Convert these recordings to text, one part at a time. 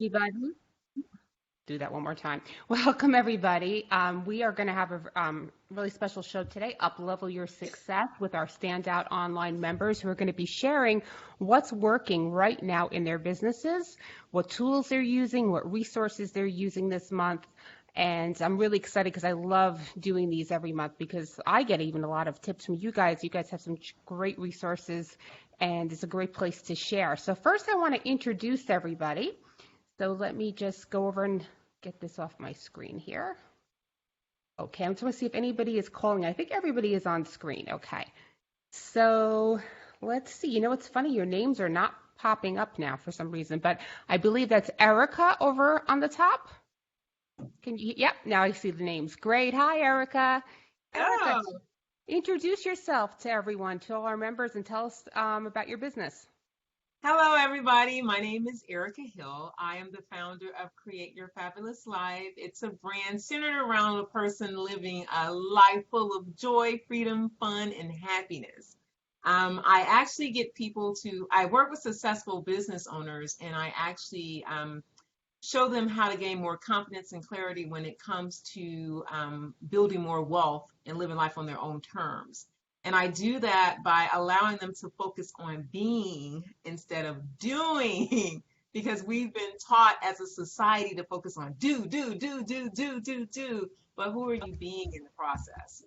Everybody, do that one more time. Welcome, everybody. We are going to have a really special show today, UpLevel Your Success, with our standout online members who are going to be sharing what's working right now in their businesses, what tools they're using, what resources they're using this month. And I'm really excited because I love doing these every month because I get even a lot of tips from you guys. You guys have some great resources, and it's a great place to share. So first, I want to introduce everybody. So let me just go over and get this off my screen here. Okay, I'm just going to see if anybody is calling. I think everybody is on screen. Okay. So let's see. You know, it's funny. Your names are not popping up now for some reason, but I believe that's Erica over on the top. Can you? Yep. Now I see the names. Great. Hi, Erica. Erica, Oh, introduce yourself to everyone, to all our members, and tell us about your business. hello, everybody. My name is Erica Hill. I am the founder of Create Your Fabulous Life. It's a brand centered around a person living a life full of joy, freedom, fun, and happiness. I actually get people I work with successful business owners, and I actually show them how to gain more confidence and clarity when it comes to building more wealth and living life on their own terms. And I do that by allowing them to focus on being instead of doing, because we've been taught as a society to focus on do. But who are you being in the process?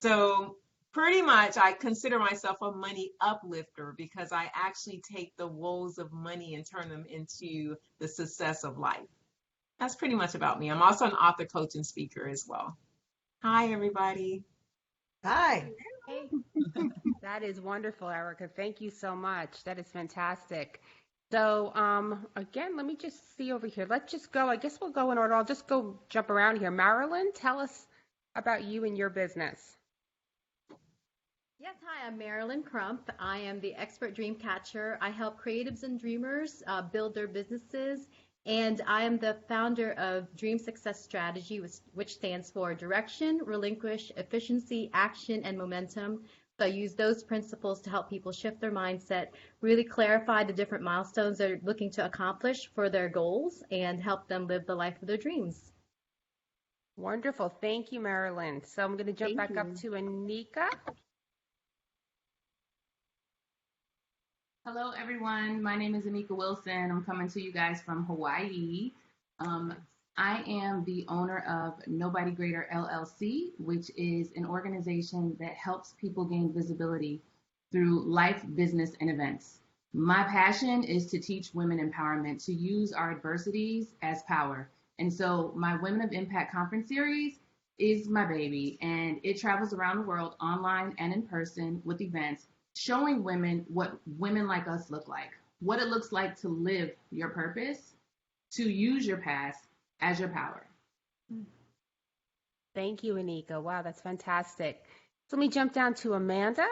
So pretty much I consider myself a money uplifter because I actually take the woes of money and turn them into the success of life. That's pretty much about me. I'm also an author, coach, and speaker as well. Hi, everybody. Hi. Hey. That is wonderful, Erica. Thank you so much. That is fantastic. So, again, let me just see over here. Let's just go. I guess we'll go in order. I'll just go jump around here. Marilyn, tell us about you and your business. Yes, hi, I'm Marilyn Crump. I am the expert dream catcher. I help creatives and dreamers build their businesses, and I am the founder of Dream Success Strategy, which stands for Direction, Relinquish, Efficiency, Action, and Momentum. So I use those principles to help people shift their mindset, really clarify the different milestones they're looking to accomplish for their goals, and help them live the life of their dreams. Wonderful. Thank you, Marilyn. So I'm going to jump Thank back up you. to Anika. Hello, everyone. My name is Anika Wilson. I'm coming to you guys from Hawaii. Um, I am the owner of Nobody Greater LLC, which is an organization that helps people gain visibility through life, business, and events. My passion is to teach women empowerment to use our adversities as power. And so, my Women of Impact conference series is my baby, and it travels around the world online and in person with events showing women what women like us look like, what it looks like to live your purpose, to use your past as your power. Thank you, Anika. Wow, that's fantastic. So let me jump down to Amanda.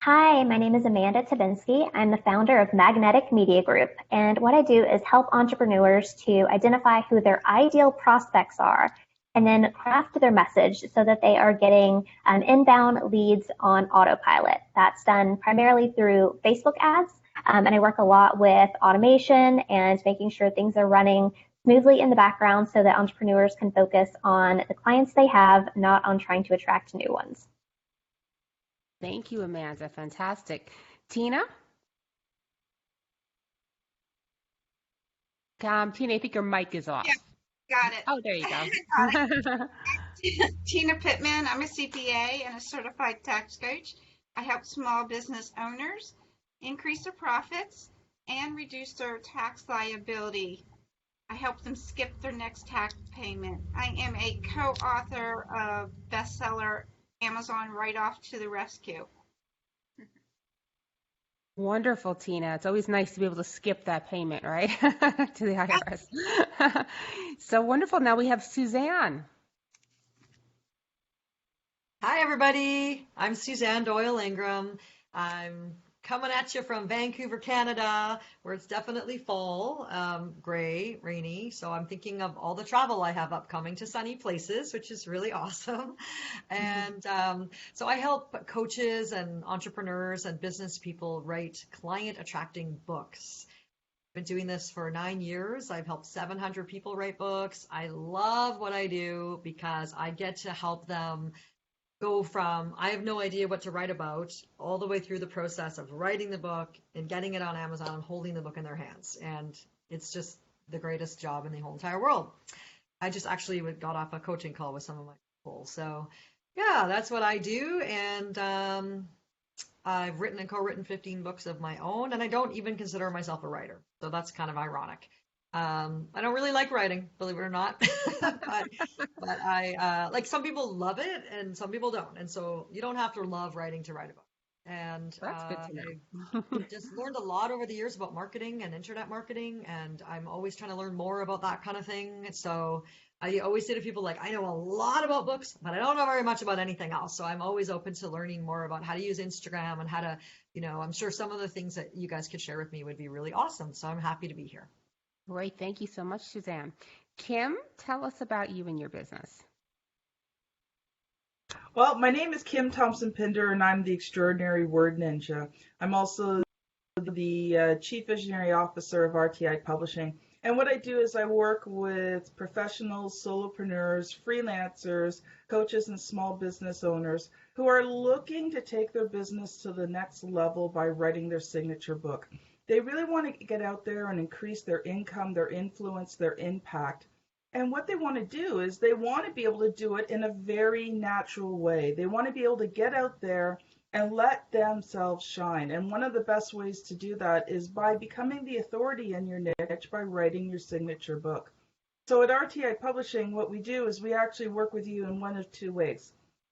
Hi, my name is Amanda Tabinski. I'm the founder of Magnetic Media Group, and what I do is help entrepreneurs to identify who their ideal prospects are and then craft their message so that they are getting inbound leads on autopilot. That's done primarily through Facebook ads, and I work a lot with automation and making sure things are running smoothly in the background so that entrepreneurs can focus on the clients they have, not on trying to attract new ones. Thank you, Amanda. Fantastic. Tina? Tina, I think your mic is Yeah, off. got it. Oh, there you Got go. it. Tina Pittman. I'm a CPA and a certified tax coach. I help small business owners increase their profits and reduce their tax liability. I help them skip their next tax payment. I am a co-author of bestseller Amazon Right Off to the Rescue. Wonderful, Tina. It's always nice to be able to skip that payment, right? To the IRS. So wonderful. Now we have Suzanne. Hi, everybody. I'm Suzanne Doyle Ingram. I'm coming at you from Vancouver, Canada, where it's definitely fall, gray, rainy. So I'm thinking of all the travel I have upcoming to sunny places, which is really awesome. And so I help coaches and entrepreneurs and business people write client attracting books. been doing this for 9 years. I've helped 700 people write books. I love what I do because I get to help them go from I have no idea what to write about all the way through the process of writing the book and getting it on Amazon and holding the book in their hands. And it's just the greatest job in the whole entire world. I just actually got off a coaching call with some of my people. So yeah, that's what I do. And I've written and co-written 15 books of my own, and I don't even consider myself a writer. So that's kind of ironic. I don't really like writing, believe it or not, but I like some people love it and some people don't. And so you don't have to love writing to write a book. And That's good to know. I've just learned a lot over the years about marketing and internet marketing, and I'm always trying to learn more about that kind of thing. So I always say to people, like, I know a lot about books, but I don't know very much about anything else. So I'm always open to learning more about how to use Instagram and how to, I'm sure some of the things that you guys could share with me would be really awesome. So I'm happy to be here. Great. Thank you so much, Suzanne. Kim, tell us about you and your business. Well, my name is Kim Thompson-Pinder, and I'm the Extraordinary Word Ninja. I'm also the Chief Visionary Officer of RTI Publishing. And what I do is I work with professionals, solopreneurs, freelancers, coaches, and small business owners who are looking to take their business to the next level by writing their signature book. They really want to get out there and increase their income, their influence, their impact. And what they want to do is they want to be able to do it in a very natural way. They want to be able to get out there and let themselves shine. And one of the best ways to do that is by becoming the authority in your niche by writing your signature book. So at RTI Publishing, what we do is we actually work with you in one of two ways.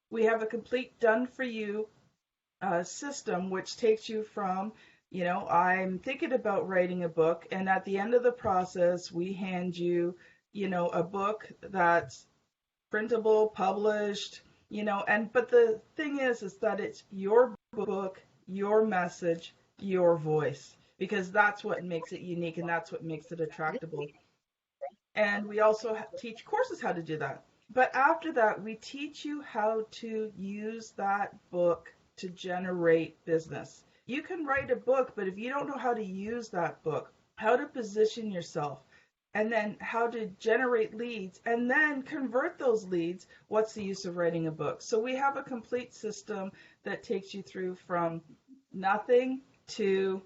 We have a complete done-for-you system, which takes you from, I'm thinking about writing a book, and at the end of the process, we hand you a book that's printable, published, but the thing is that it's your book, your message, your voice, because that's what makes it unique and that's what makes it attractable. And we also teach courses how to do that. But after that, we teach you how to use that book to generate business. You can write a book, but if you don't know how to use that book, how to position yourself, and then how to generate leads, and then convert those leads, what's the use of writing a book? So we have a complete system that takes you through from nothing to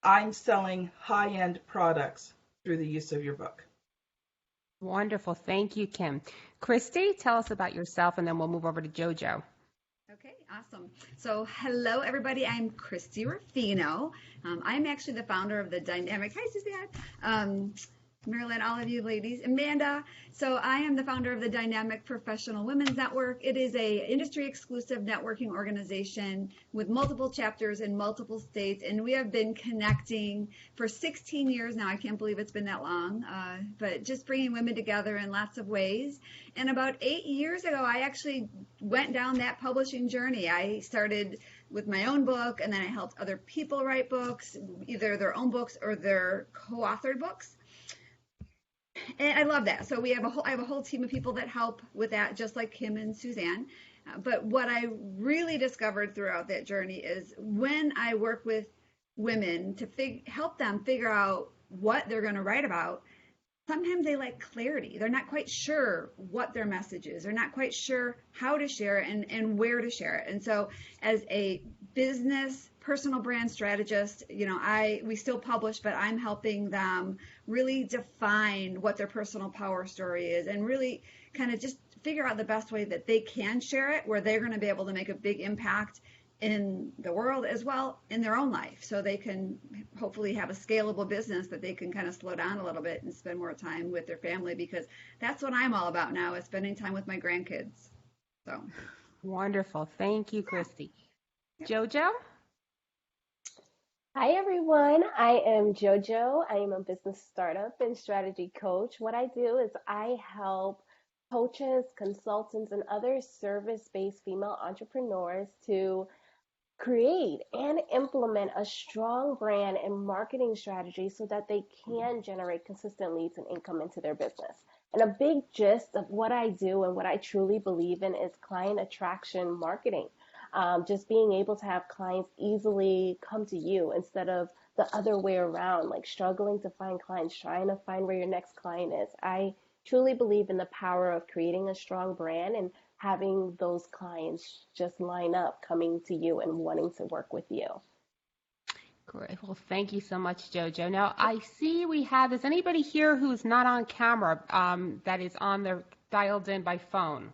I'm selling high-end products through the use of your book. Wonderful. Thank you, Kim. Christy, tell us about yourself, and then we'll move over to JoJo. Okay, awesome. So hello, everybody. I'm Christy Ruffino. I'm actually the founder of the Dynamic. Hi, Suzanne. Marilyn, all of you ladies, Amanda. So I am the founder of the Dynamic Professional Women's Network. It is a industry exclusive networking organization with multiple chapters in multiple states, and we have been connecting for 16 years now. I can't believe it's been that long, but just bringing women together in lots of ways. And about 8 years ago, I actually went down that publishing journey. I started with my own book, and then I helped other people write books, either their own books or their co-authored books. And I love that. So I have a whole team of people that help with that, just like Kim and Suzanne. But what I really discovered throughout that journey is when I work with women to help them figure out what they're going to write about, sometimes they lack clarity. They're not quite sure what their message is. They're not quite sure how to share it and where to share it. And so as a business personal brand strategist, we still publish, but I'm helping them really define what their personal power story is and really kind of just figure out the best way that they can share it, where they're going to be able to make a big impact in the world as well in their own life, so they can hopefully have a scalable business that they can kind of slow down a little bit and spend more time with their family, because that's what I'm all about now, is spending time with my grandkids. So wonderful. Thank you, Christy. JoJo? Hi everyone, I am JoJo. I am a business startup and strategy coach. What I do is I help coaches, consultants, and other service-based female entrepreneurs to create and implement a strong brand and marketing strategy so that they can generate consistent leads and income into their business. And a big gist of what I do and what I truly believe in is client attraction marketing. Just being able to have clients easily come to you instead of the other way around, like struggling to find clients, trying to find where your next client is. I truly believe in the power of creating a strong brand and having those clients just line up coming to you and wanting to work with you. Great. Well, thank you so much, Jojo. Now, I see we have, is anybody here who's not on camera that is on their dialed in by phone?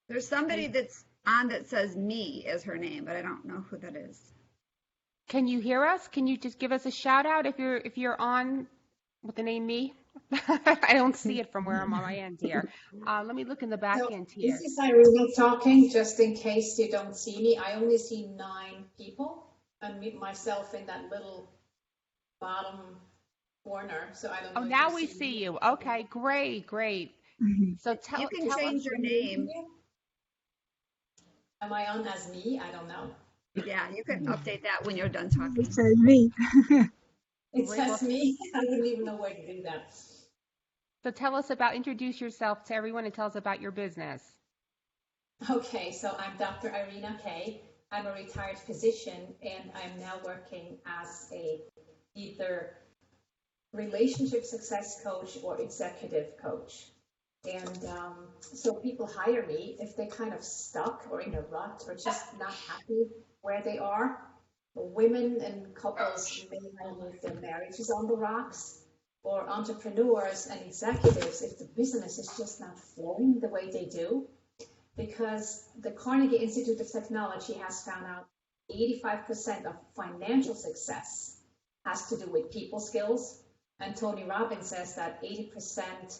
There's somebody that's on that says me as her name, but I don't know who that is. Can you hear us? Can you just give us a shout out if you're on with the name me? I don't see it from where I'm on my end here. Let me look in the back end here. This is Irina talking, just in case you don't see me. I only see 9 people and myself in that little bottom corner. So I don't know. Oh, now we see you. Okay, great. So You can change your name. Am I on as me? I don't know. Yeah, you can update that when you're done talking. It says me. It says me. I don't even know where to do that. So introduce yourself to everyone and tell us about your business. Okay, so I'm Dr. Irina Kay. I'm a retired physician, and I'm now working as either relationship success coach or executive coach. And so people hire me if they're kind of stuck or in a rut or just not happy where they are. Women and couples may have their marriages on the rocks, or entrepreneurs and executives if the business is just not flowing the way they do. Because the Carnegie Institute of Technology has found out 85% of financial success has to do with people skills. And Tony Robbins says that 80%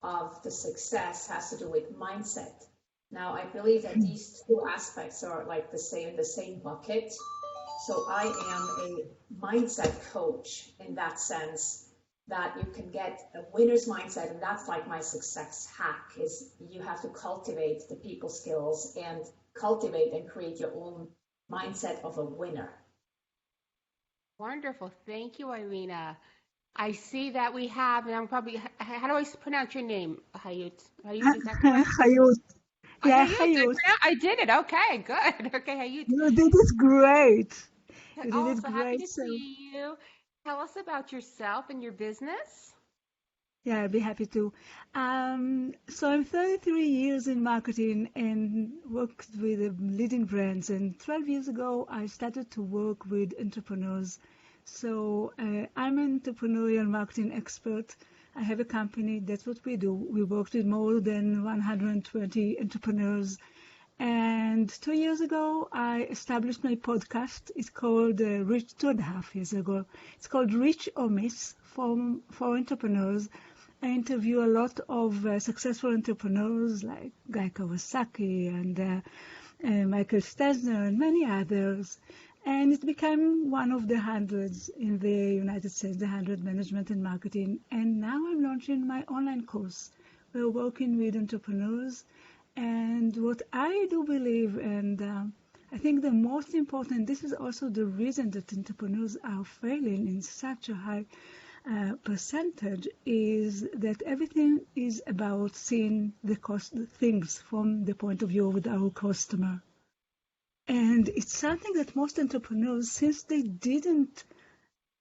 of the success has to do with mindset. Now, I believe that these 2 aspects are like the same bucket. So I am a mindset coach in that sense, that you can get a winner's mindset, and that's like my success hack, is you have to cultivate the people skills and cultivate and create your own mindset of a winner. Wonderful. Thank you, Irina. I see that we have, and I'm probably, how do I pronounce your name? Hayut. Is that correct? Hayut. Yeah, Hayut. Hayut. I did it. Okay, good. Okay, Hayut. You did it great. You did it So happy great. to see you. Tell us about yourself and your business. Yeah, I'd be happy to. So I'm 33 years in marketing and worked with leading brands. And 12 years ago, I started to work with entrepreneurs. So I'm an entrepreneurial marketing expert. I have a company. That's what we do. We worked with more than 120 entrepreneurs. And 2 years ago, I established my podcast. It's called Reach 2.5 years ago. It's called Reach or Miss for entrepreneurs. I interview a lot of successful entrepreneurs like Guy Kawasaki and Michael Stelzner and many others. And it became one of the hundreds in the United States, the 100 Management and Marketing. And now I'm launching my online course. We're working with entrepreneurs. And what I do believe, and I think the most important, this is also the reason that entrepreneurs are failing in such a high percentage, is that everything is about seeing things from the point of view of our customer. And it's something that most entrepreneurs, since they didn't,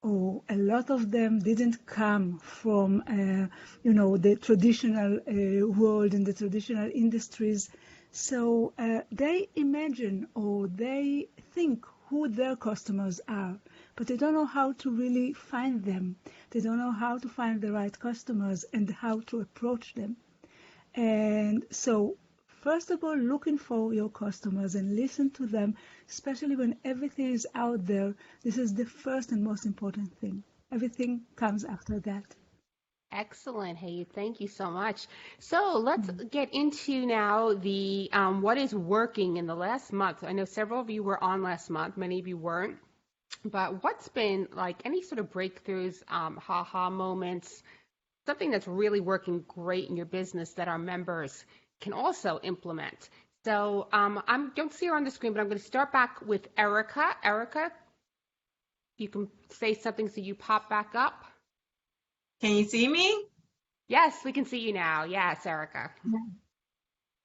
or a lot of them didn't come from, the traditional world and the traditional industries. So they imagine or they think who their customers are, but they don't know how to really find them. They don't know how to find the right customers and how to approach them. And so, first of all, looking for your customers and listen to them, especially when everything is out there. This is the first and most important thing. Everything comes after that. Excellent. Hey, thank you so much. So let's get into now the what is working in the last month. I know several of you were on last month, many of you weren't. But what's been like any sort of breakthroughs, ha-ha moments, something that's really working great in your business that our members can also implement? So I don't see her on the screen, but I'm going to start back with Erica. Erica, you can say something so you pop back up. Can you see me? Yes, we can see you now. Yes, Erica.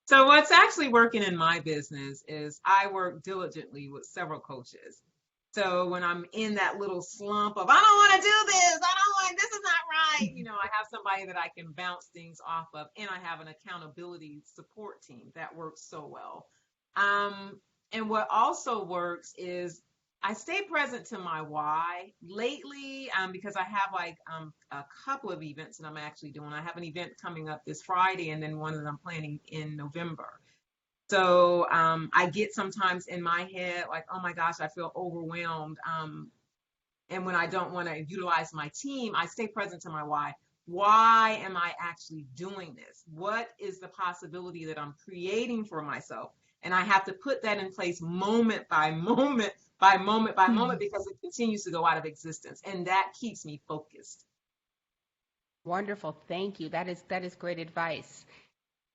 So what's actually working in my business is I work diligently with several coaches. So when I'm in that little slump of, I don't want to do this, this is not right, I have somebody that I can bounce things off of, and I have an accountability support team that works so well. And what also works is I stay present to my why lately, because I have a couple of events that I'm actually doing. I have an event coming up this Friday, and then one that I'm planning in November. So I get sometimes in my head like, oh my gosh, I feel overwhelmed. And when I don't want to utilize my team, I stay present to my why. Why am I actually doing this? What is the possibility that I'm creating for myself? And I have to put that in place moment by moment by moment by moment, because it continues to go out of existence. And that keeps me focused. Wonderful. Thank you. That is great advice.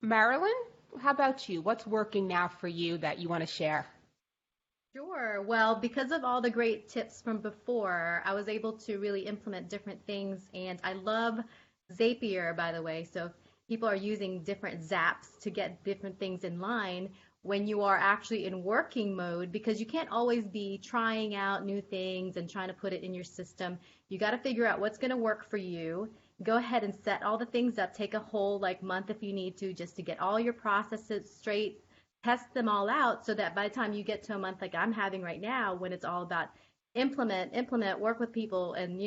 Marilyn, how about you? What's working now for you that you want to share? Sure. Well, because of all the great tips from before, I was able to really implement different things. And I love Zapier, by the way. So if people are using different zaps to get different things in line, when you are actually in working mode, because you can't always be trying out new things and trying to put it in your system. You got to figure out what's going to work for you. Go ahead and set all the things up. Take a whole month if you need to, just to get all your processes straight, test them all out, so that by the time you get to a month like I'm having right now, when it's all about implement, work with people, and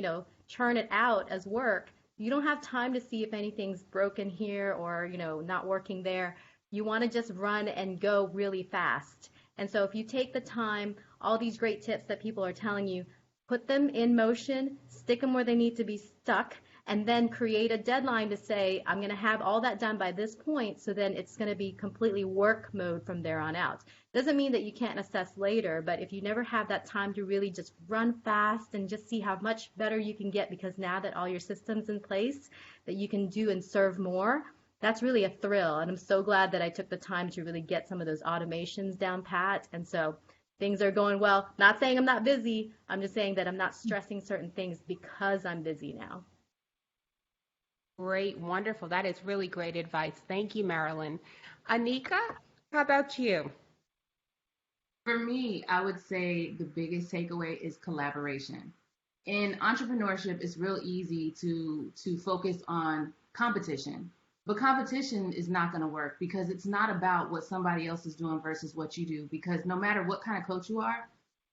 churn it out as work, you don't have time to see if anything's broken here or not working there. You want to just run and go really fast. And so if you take the time, all these great tips that people are telling you, put them in motion, stick them where they need to be stuck, and then create a deadline to say, I'm going to have all that done by this point, so then it's going to be completely work mode from there on out. Doesn't mean that you can't assess later, but if you never have that time to really just run fast and just see how much better you can get, because now that all your systems in place that you can do and serve more, that's really a thrill. And I'm so glad that I took the time to really get some of those automations down pat. And so things are going well. Not saying I'm not busy. I'm just saying that I'm not stressing certain things because I'm busy now. Great, wonderful. That is really great advice. Thank you, Marilyn. Anika, how about you? For me, I would say the biggest takeaway is collaboration. In entrepreneurship, it's real easy to focus on competition. But competition is not going to work, because it's not about what somebody else is doing versus what you do. Because no matter what kind of coach you are,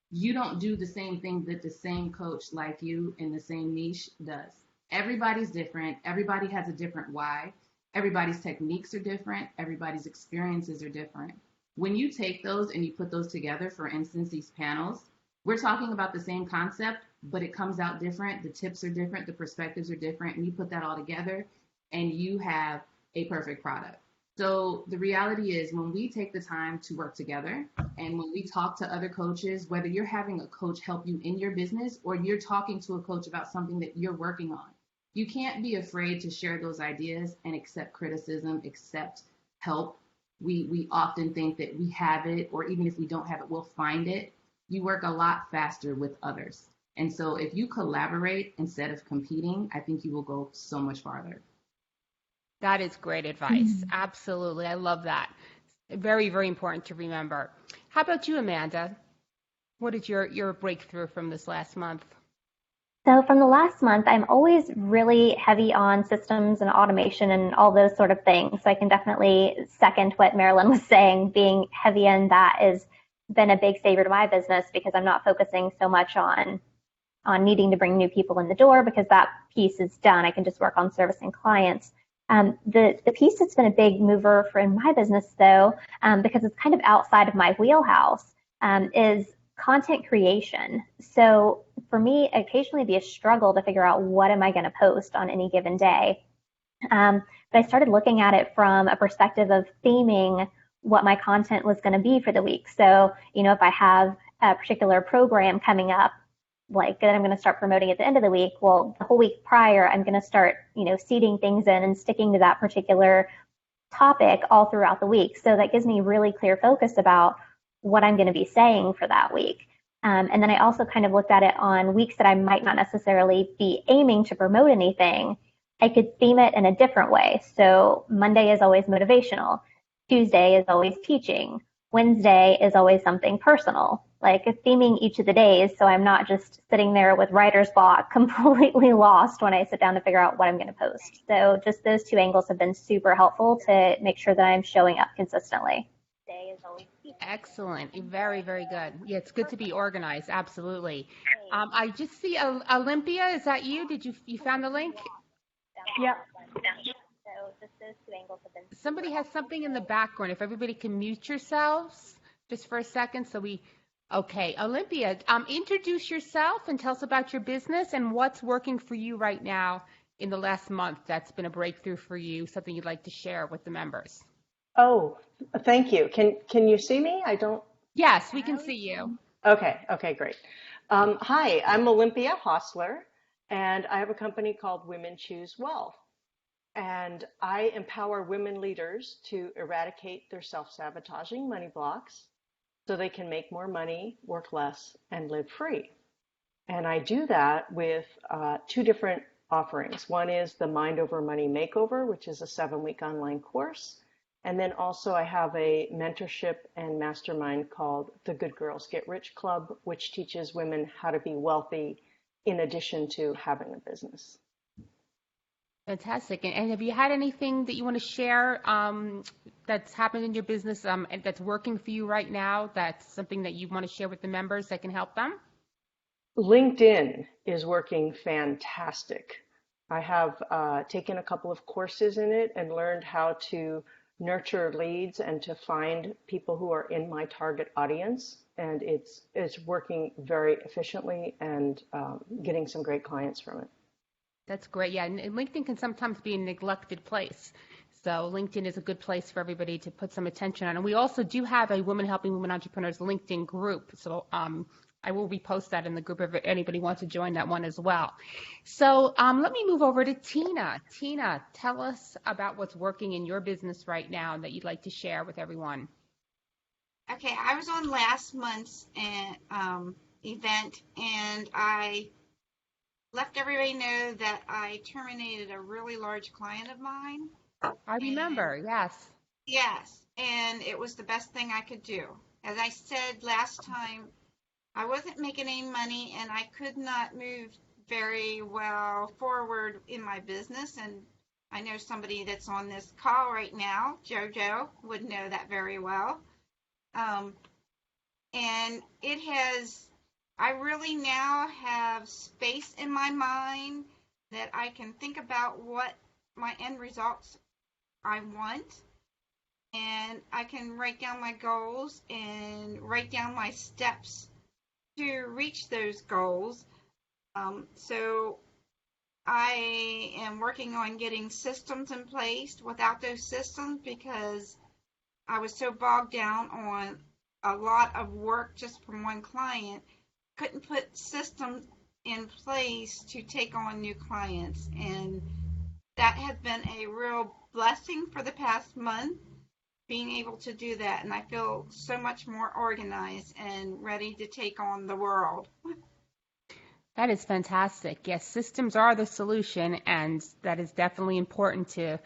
you don't do the same thing that the same coach like you in the same niche does. Everybody's different. Everybody has a different why. Everybody's techniques are different. Everybody's experiences are different. When you take those and you put those together, for instance, these panels, we're talking about the same concept, but it comes out different. The tips are different. The perspectives are different. And you put that all together and you have a perfect product. So the reality is, when we take the time to work together and when we talk to other coaches, whether you're having a coach help you in your business or you're talking to a coach about something that you're working on, you can't be afraid to share those ideas and accept criticism, accept help. We often think that we have it, or even if we don't have it, we'll find it. You work a lot faster with others. And so if you collaborate instead of competing, I think you will go so much farther. That is great advice. Absolutely. I love that. Very, very important to remember. How about you, Amanda? What is your breakthrough from this last month? So from the last month, I'm always really heavy on systems and automation and all those sort of things. So I can definitely second what Marilyn was saying. Being heavy in that has been a big savior to my business, because I'm not focusing so much on needing to bring new people in the door, because that piece is done. I can just work on servicing clients. The piece that's been a big mover for in my business, though, because it's kind of outside of my wheelhouse, is content creation. So for me, occasionally be a struggle to figure out what am I going to post on any given day. But I started looking at it from a perspective of theming what my content was going to be for the week. So, if I have a particular program coming up, like that I'm going to start promoting at the end of the week, well, the whole week prior, I'm going to start, seeding things in and sticking to that particular topic all throughout the week. So that gives me really clear focus about what I'm going to be saying for that week. And then I also kind of looked at it on weeks that I might not necessarily be aiming to promote anything. I could theme it in a different way. So Monday is always motivational. Tuesday is always teaching. Wednesday is always something personal, like theming each of the days so I'm not just sitting there with writer's block completely lost when I sit down to figure out what I'm going to post. So just those two angles have been super helpful to make sure that I'm showing up consistently. Excellent. Very, very good. Yeah, it's good to be organized. Absolutely. I just see Olympia. Is that you? Did you found the link? Yep. So just those two angles have been. Somebody has something in the background. If everybody can mute yourselves just for a second. Okay, Olympia, introduce yourself and tell us about your business and what's working for you right now in the last month that's been a breakthrough for you, something you'd like to share with the members. Oh, thank you. Can you see me? I don't. Yes, we can see you. Okay, great. Hi, I'm Olympia Hostler, and I have a company called Women Choose Wealth. And I empower women leaders to eradicate their self-sabotaging money blocks so they can make more money, work less, and live free. And I do that with two different offerings. One is the Mind Over Money Makeover, which is a 7-week online course. And then also I have a mentorship and mastermind called the Good Girls Get Rich Club, which teaches women how to be wealthy in addition to having a business. Fantastic. And have you had anything that you want to share that's happened in your business and that's working for you right now? That's something that you want to share with the members that can help them? LinkedIn is working fantastic. I have taken a couple of courses in it and learned how to nurture leads and to find people who are in my target audience. And it's working very efficiently and getting some great clients from it. That's great. Yeah, and LinkedIn can sometimes be a neglected place. So LinkedIn is a good place for everybody to put some attention on. And we also do have a Women Helping Women Entrepreneurs LinkedIn group. So I will repost that in the group if anybody wants to join that one as well. So let me move over to Tina. Tina, tell us about what's working in your business right now that you'd like to share with everyone. Okay, I was on last month's event, and I let everybody know that I terminated a really large client of mine. I remember, yes. Yes, and it was the best thing I could do. As I said last time, I wasn't making any money, and I could not move very well forward in my business. And I know somebody that's on this call right now, JoJo, would know that very well. And it has, I really now have space in my mind that I can think about what my end results I want. And I can write down my goals and write down my steps to reach those goals. So I am working on getting systems in place without those systems because I was so bogged down on a lot of work just from one client, couldn't put systems in place to take on new clients. And that has been a real blessing for the past month, being able to do that. And I feel so much more organized and ready to take on the world. That is fantastic. Yes, systems are the solution, and that is definitely important to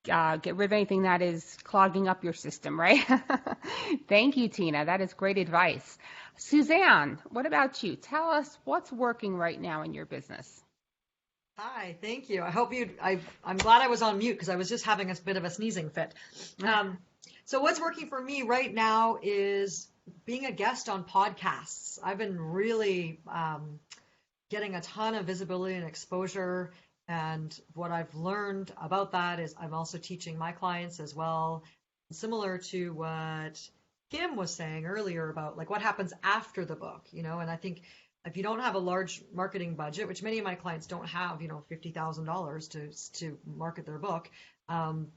get rid of anything that is clogging up your system, right? Thank you, Tina. That is great advice. Suzanne, what about you? Tell us what's working right now in your business. Hi, thank you. I hope I'm glad I was on mute because I was just having a bit of a sneezing fit. So what's working for me right now is being a guest on podcasts. I've been really getting a ton of visibility and exposure. And what I've learned about that is I'm also teaching my clients as well, similar to what Kim was saying earlier about like what happens after the book, and I think if you don't have a large marketing budget, which many of my clients don't have, $50,000 to market their book,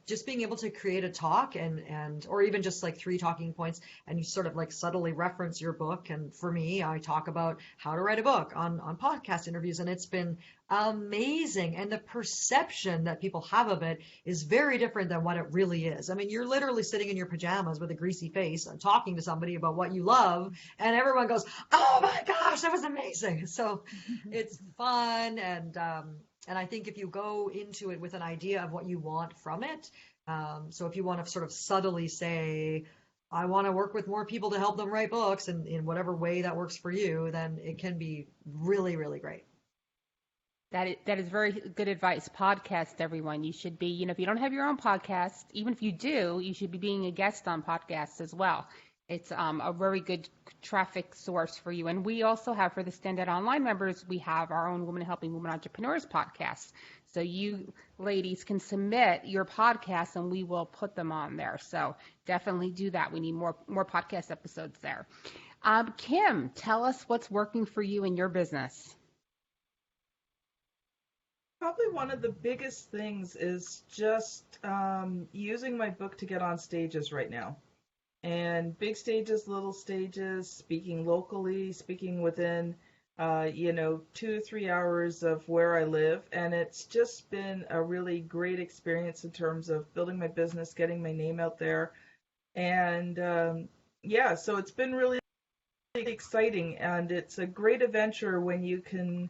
just being able to create a talk and or even just like 3 talking points, and you sort of like subtly reference your book. And for me, I talk about how to write a book on podcast interviews, and it's been amazing. And the perception that people have of it is very different than what it really is. I mean, you're literally sitting in your pajamas with a greasy face and talking to somebody about what you love, and everyone goes, "Oh my gosh, that was amazing." So it's fun, and I think if you go into it with an idea of what you want from it, so if you want to sort of subtly say, I want to work with more people to help them write books, and in whatever way that works for you, then it can be really, really great. That is very good advice. Podcast, everyone. You should be, if you don't have your own podcast, even if you do, you should be being a guest on podcasts as well. It's a very good traffic source for you. And we also have, for the Standout Online members, we have our own Women Helping Women Entrepreneurs podcast. So you ladies can submit your podcasts and we will put them on there. So definitely do that. We need more podcast episodes there. Kim, tell us what's working for you in your business. Probably one of the biggest things is just using my book to get on stages right now. And big stages, little stages, speaking locally, speaking within, 2 to 3 hours of where I live. And it's just been a really great experience in terms of building my business, getting my name out there. And so it's been really exciting. And it's a great adventure when you can.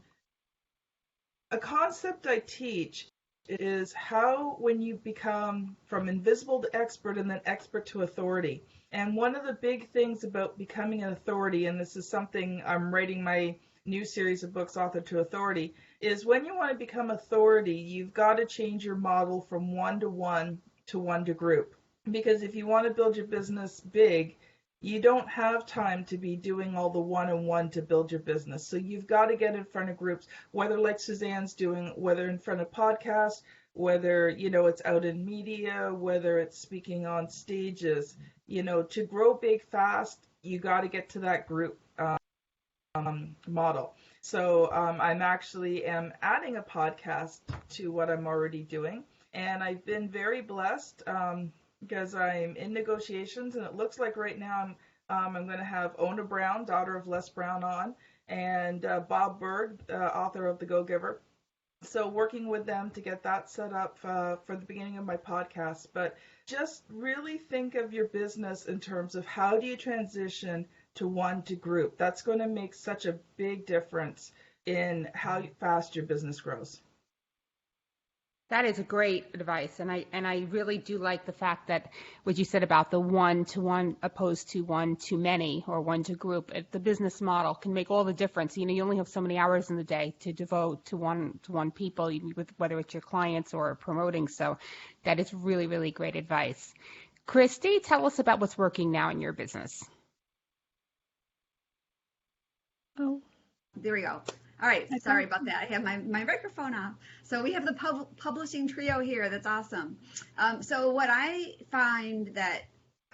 A concept I teach is how when you become from invisible to expert and then expert to authority. And one of the big things about becoming an authority, and this is something I'm writing my new series of books, Author to Authority, is when you want to become authority, you've got to change your model from one to one to group. Because if you want to build your business big, you don't have time to be doing all the one-on-one to build your business. So you've got to get in front of groups, whether like Suzanne's doing, whether in front of podcasts, whether, it's out in media, whether it's speaking on stages. To grow big fast, you got to get to that group model. So I'm actually adding a podcast to what I'm already doing. And I've been very blessed. Because I'm in negotiations, and it looks like right now I'm going to have Ona Brown, daughter of Les Brown, on, and Bob Berg, author of The Go-Giver. So working with them to get that set up for the beginning of my podcast. But just really think of your business in terms of how do you transition to one to group. That's going to make such a big difference in how fast your business grows. That is great advice, and I really do like the fact that what you said about the one-to-one opposed to one-to-many or one-to-group. The business model can make all the difference. You only have so many hours in the day to devote to one-to-one people, whether it's your clients or promoting. So that is really, really great advice. Christy, tell us about what's working now in your business. Oh, there we go. All right, sorry about that. I have my microphone off. So we have the publishing trio here. That's awesome. So what I find that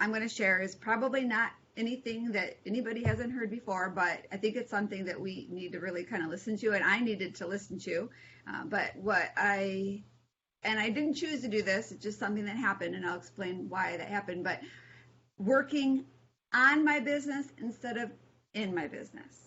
I'm going to share is probably not anything that anybody hasn't heard before, but I think it's something that we need to really kind of listen to, and I needed to listen to. I didn't choose to do this. It's just something that happened, and I'll explain why that happened. But working on my business instead of in my business.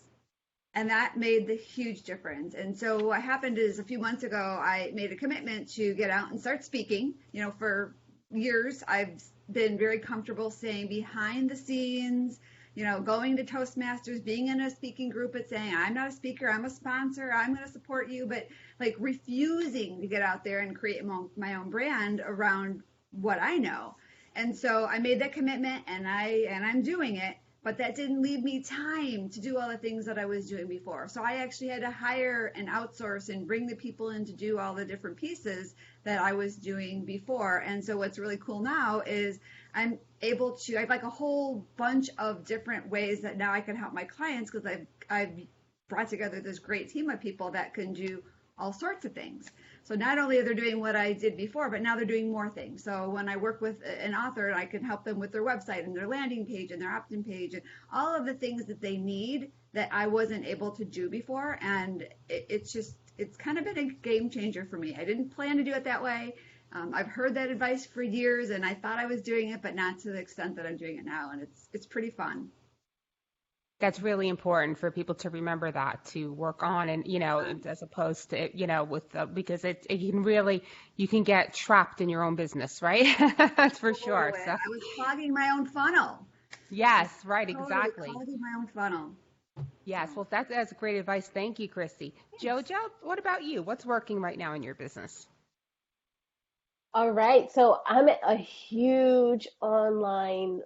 And that made the huge difference. And so what happened is a few months ago, I made a commitment to get out and start speaking. For years, I've been very comfortable staying behind the scenes, going to Toastmasters, being in a speaking group and saying, I'm not a speaker, I'm a sponsor, I'm going to support you, but like refusing to get out there and create my own brand around what I know. And so I made that commitment, and I'm doing it. But that didn't leave me time to do all the things that I was doing before. So I actually had to hire and outsource and bring the people in to do all the different pieces that I was doing before. And so what's really cool now is I'm able to, I have like a whole bunch of different ways that now I can help my clients, because I've brought together this great team of people that can do all sorts of things. So not only are they doing what I did before, but now they're doing more things. So when I work with an author, I can help them with their website and their landing page and their opt-in page and all of the things that they need that I wasn't able to do before. And it's kind of been a game changer for me. I didn't plan to do it that way. I've heard that advice for years, and I thought I was doing it, but not to the extent that I'm doing it now. And it's pretty fun. That's really important for people to remember that, to work on, and as opposed to because you can get trapped in your own business, right? That's for sure. So. I was clogging my own funnel. Yes, right, exactly. Clogging my own funnel. Yes, well, that's great advice. Thank you, Christy. Yes. Jojo, what about you? What's working right now in your business? All right, so I'm a huge online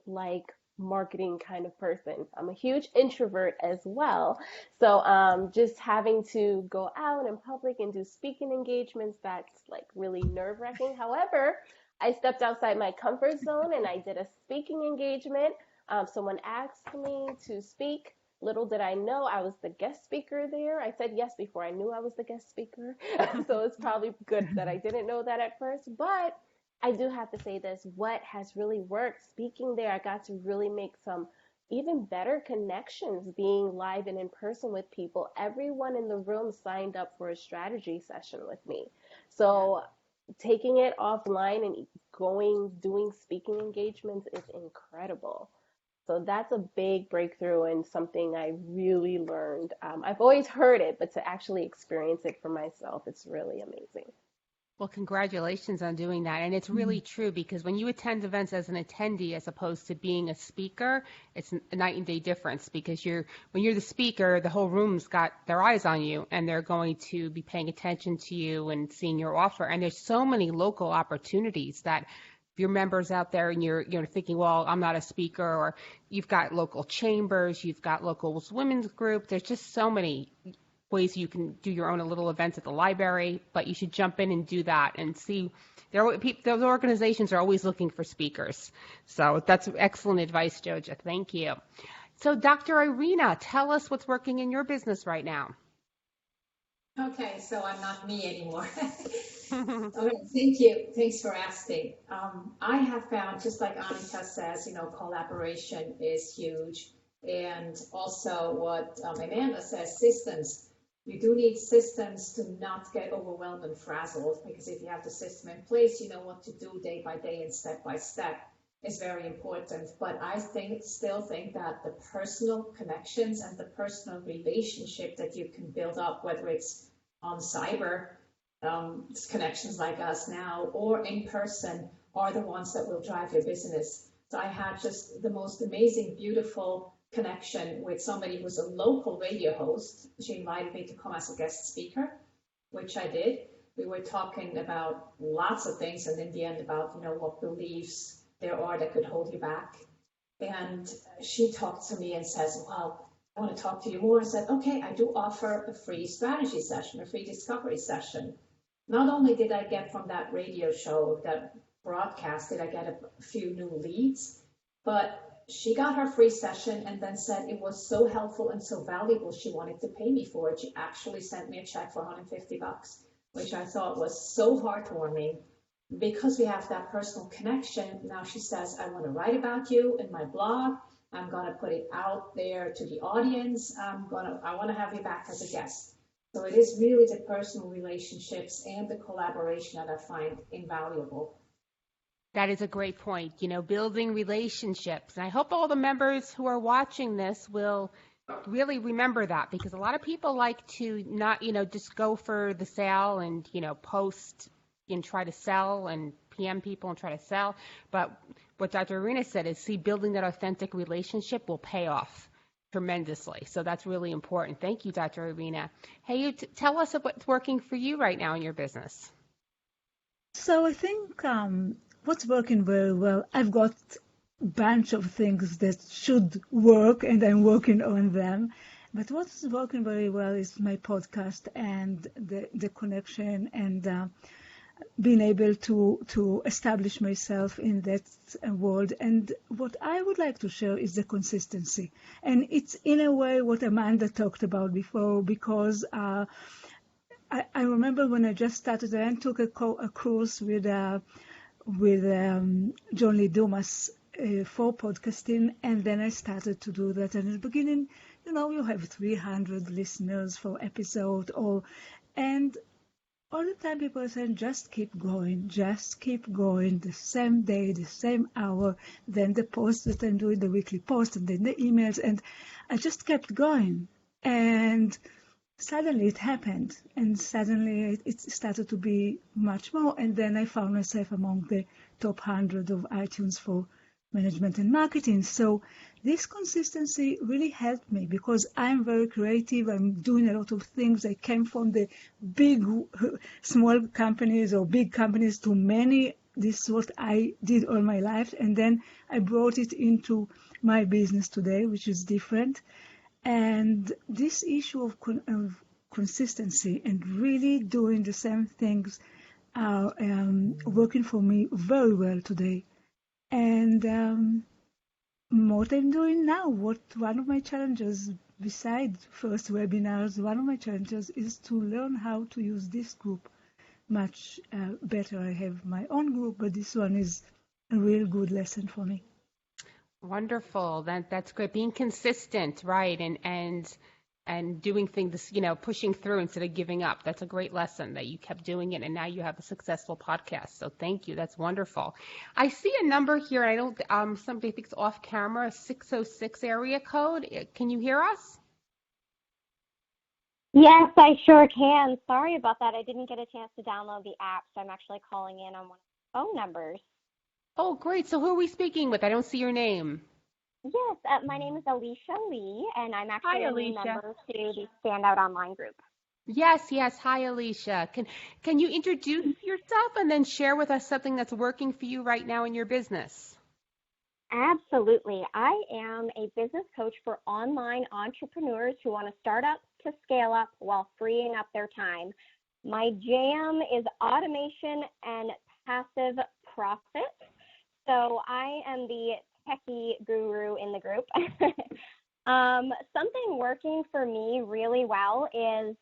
marketing kind of person. I'm a huge introvert as well. So just having to go out in public and do speaking engagements, that's like really nerve-wracking. However, I stepped outside my comfort zone and I did a speaking engagement. Someone asked me to speak. Little did I know I was the guest speaker there. I said yes before I knew I was the guest speaker. So it's probably good that I didn't know that at first. But I do have to say this, what has really worked speaking there, I got to really make some even better connections being live and in person with people. Everyone in the room signed up for a strategy session with me. So taking it offline and doing speaking engagements is incredible. So that's a big breakthrough and something I really learned. I've always heard it, but to actually experience it for myself, it's really amazing. Well, congratulations on doing that. And it's really true because when you attend events as an attendee as opposed to being a speaker, it's a night and day difference because when you're the speaker, the whole room's got their eyes on you and they're going to be paying attention to you and seeing your offer. And there's so many local opportunities that if you're members out there and you're thinking, well, I'm not a speaker, or you've got local chambers, you've got local women's group. There's just so many ways you can do your own little events at the library, but you should jump in and do that and see. Those organizations are always looking for speakers. So that's excellent advice, Joja. Thank you. So Dr. Irina, tell us what's working in your business right now. Okay, so I'm not me anymore. Okay, thank you. Thanks for asking. I have found, just like Anita says, collaboration is huge. And also what Amanda says, systems. You do need systems to not get overwhelmed and frazzled, because if you have the system in place, you know what to do day by day and step by step is very important. But I still think that the personal connections and the personal relationship that you can build up, whether it's on cyber connections like us now or in person, are the ones that will drive your business. So I had just the most amazing, beautiful connection with somebody who's a local radio host. She invited me to come as a guest speaker, which I did. We were talking about lots of things, and in the end about what beliefs there are that could hold you back. And she talked to me and says, well, I want to talk to you more. I said, okay, I do offer a free strategy session, a free discovery session. Not only did I get from that radio show, that broadcast, did I get a few new leads, but she got her free session and then said it was so helpful and so valuable she wanted to pay me for it. She actually sent me a check for $150, which I thought was so heartwarming. Because we have that personal connection, now she says, I want to write about you in my blog. I'm going to put it out there to the audience. I want to have you back as a guest. So it is really the personal relationships and the collaboration that I find invaluable. That is a great point, building relationships. And I hope all the members who are watching this will really remember that, because a lot of people like to not, just go for the sale and, post and try to sell and PM people and try to sell. But what Dr. Irina said is, building that authentic relationship will pay off tremendously. So that's really important. Thank you, Dr. Irina. Hey, tell us what's working for you right now in your business. So I think what's working very well, I've got a bunch of things that should work and I'm working on them. But what's working very well is my podcast and the connection and being able to establish myself in that world. And what I would like to share is the consistency. And it's in a way what Amanda talked about before, because I remember when I just started, I took a course with John Lee Dumas for podcasting, and then I started to do that. And in the beginning, you have 300 listeners for episode, and all the time people are saying, just keep going, the same day, the same hour, then the post that I'm doing, the weekly post, and then the emails, and I just kept going. And suddenly it happened, and suddenly it started to be much more, and then I found myself among the top 100 of iTunes for management and marketing. So this consistency really helped me, because I'm very creative. I'm doing a lot of things. I came from the big, small companies or big companies to many. This is what I did all my life. And then I brought it into my business today, which is different. And this issue of consistency and really doing the same things are working for me very well today. And what I'm doing now, one of my challenges, besides first webinars, one of my challenges is to learn how to use this group much better. I have my own group, but this one is a real good lesson for me. Wonderful. That's great. Being consistent, right? And doing things, pushing through instead of giving up. That's a great lesson that you kept doing it, and now you have a successful podcast. So thank you. That's wonderful. I see a number here. I don't. Somebody thinks off camera, 606 area code. Can you hear us? Yes, I sure can. Sorry about that. I didn't get a chance to download the app, so I'm actually calling in on one of the phone numbers. Oh, great. So who are we speaking with? I don't see your name. Yes, my name is Alicia Lee, and I'm actually Hi, a new Alicia. member to the Standout Online group. Yes. Hi, Alicia. Can you introduce yourself and then share with us something that's working for you right now in your business? Absolutely. I am a business coach for online entrepreneurs who want to start up to scale up while freeing up their time. My jam is automation and passive profit. So I am the techie guru in the group. Something working for me really well is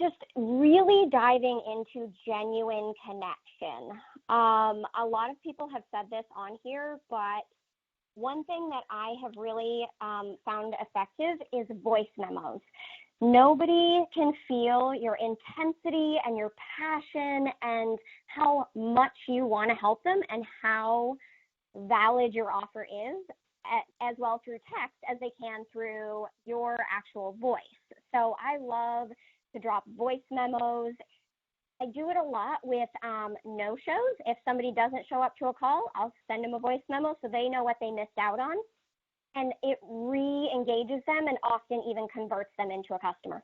just really diving into genuine connection. A lot of people have said this on here, but one thing that I have really found effective is voice memos. Nobody can feel your intensity and your passion and how much you want to help them and how valid your offer is, as well through text as they can through your actual voice. So I love to drop voice memos. I do it a lot with no-shows. If somebody doesn't show up to a call, I'll send them a voice memo so they know what they missed out on. And it re-engages them and often even converts them into a customer.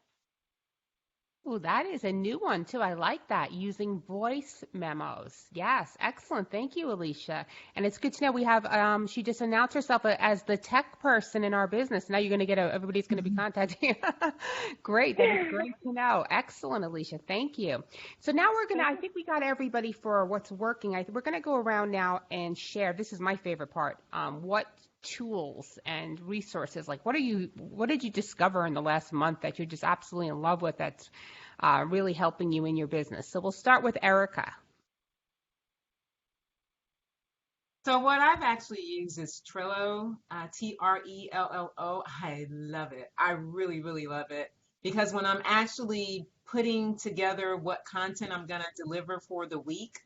Oh, that is a new one too. I like that, using voice memos. Yes, excellent. Thank you, Alicia. And it's good to know we have, she just announced herself as the tech person in our business. Now you're going to get everybody's going to be contacting you. Great. That is great to know. Excellent, Alicia. Thank you. So now I think we got everybody for what's working. We're going to go around now and share. This is my favorite part. What tools and resources, like what did you discover in the last month that you're just absolutely in love with that's really helping you in your business? So we'll start with Erica. So what I've actually used is Trello, Trello. I love it. I really, really love it, because when I'm actually putting together what content I'm going to deliver for the week,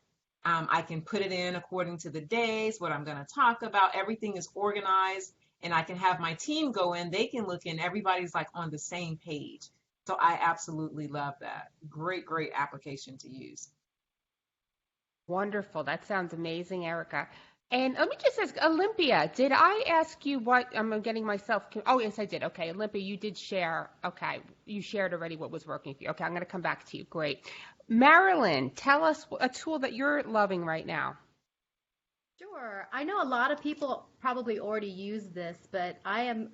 I can put it in according to the days, what I'm going to talk about. Everything is organized, and I can have my team go in. They can look in. Everybody's like on the same page. So I absolutely love that. Great, great application to use. Wonderful. That sounds amazing, Erica. And let me just ask, Olympia, did I ask you what I'm getting myself? Oh, yes, I did. Okay, Olympia, you did share. Okay, you shared already what was working for you. Okay, I'm going to come back to you. Great. Marilyn, tell us a tool that you're loving right now. Sure. I know a lot of people probably already use this, but I am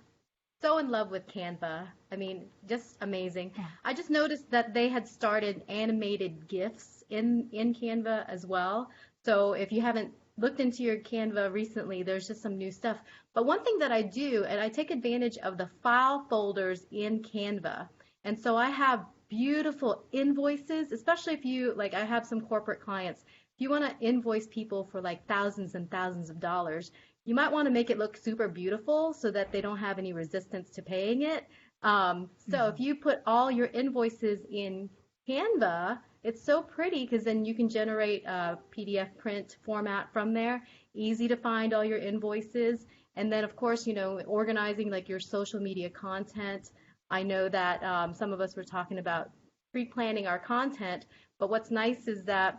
so in love with Canva. I mean, just amazing. I just noticed that they had started animated GIFs in Canva as well. So if you haven't looked into your Canva recently, there's just some new stuff. But one thing that I do, and I take advantage of the file folders in Canva. And so I have beautiful invoices, especially if you, like I have some corporate clients, if you want to invoice people for like thousands and thousands of dollars, you might want to make it look super beautiful so that they don't have any resistance to paying it. So if you put all your invoices in Canva, it's so pretty because then you can generate a PDF print format from there. Easy to find all your invoices. And then, of course, organizing like your social media content. I know that some of us were talking about pre-planning our content, but what's nice is that,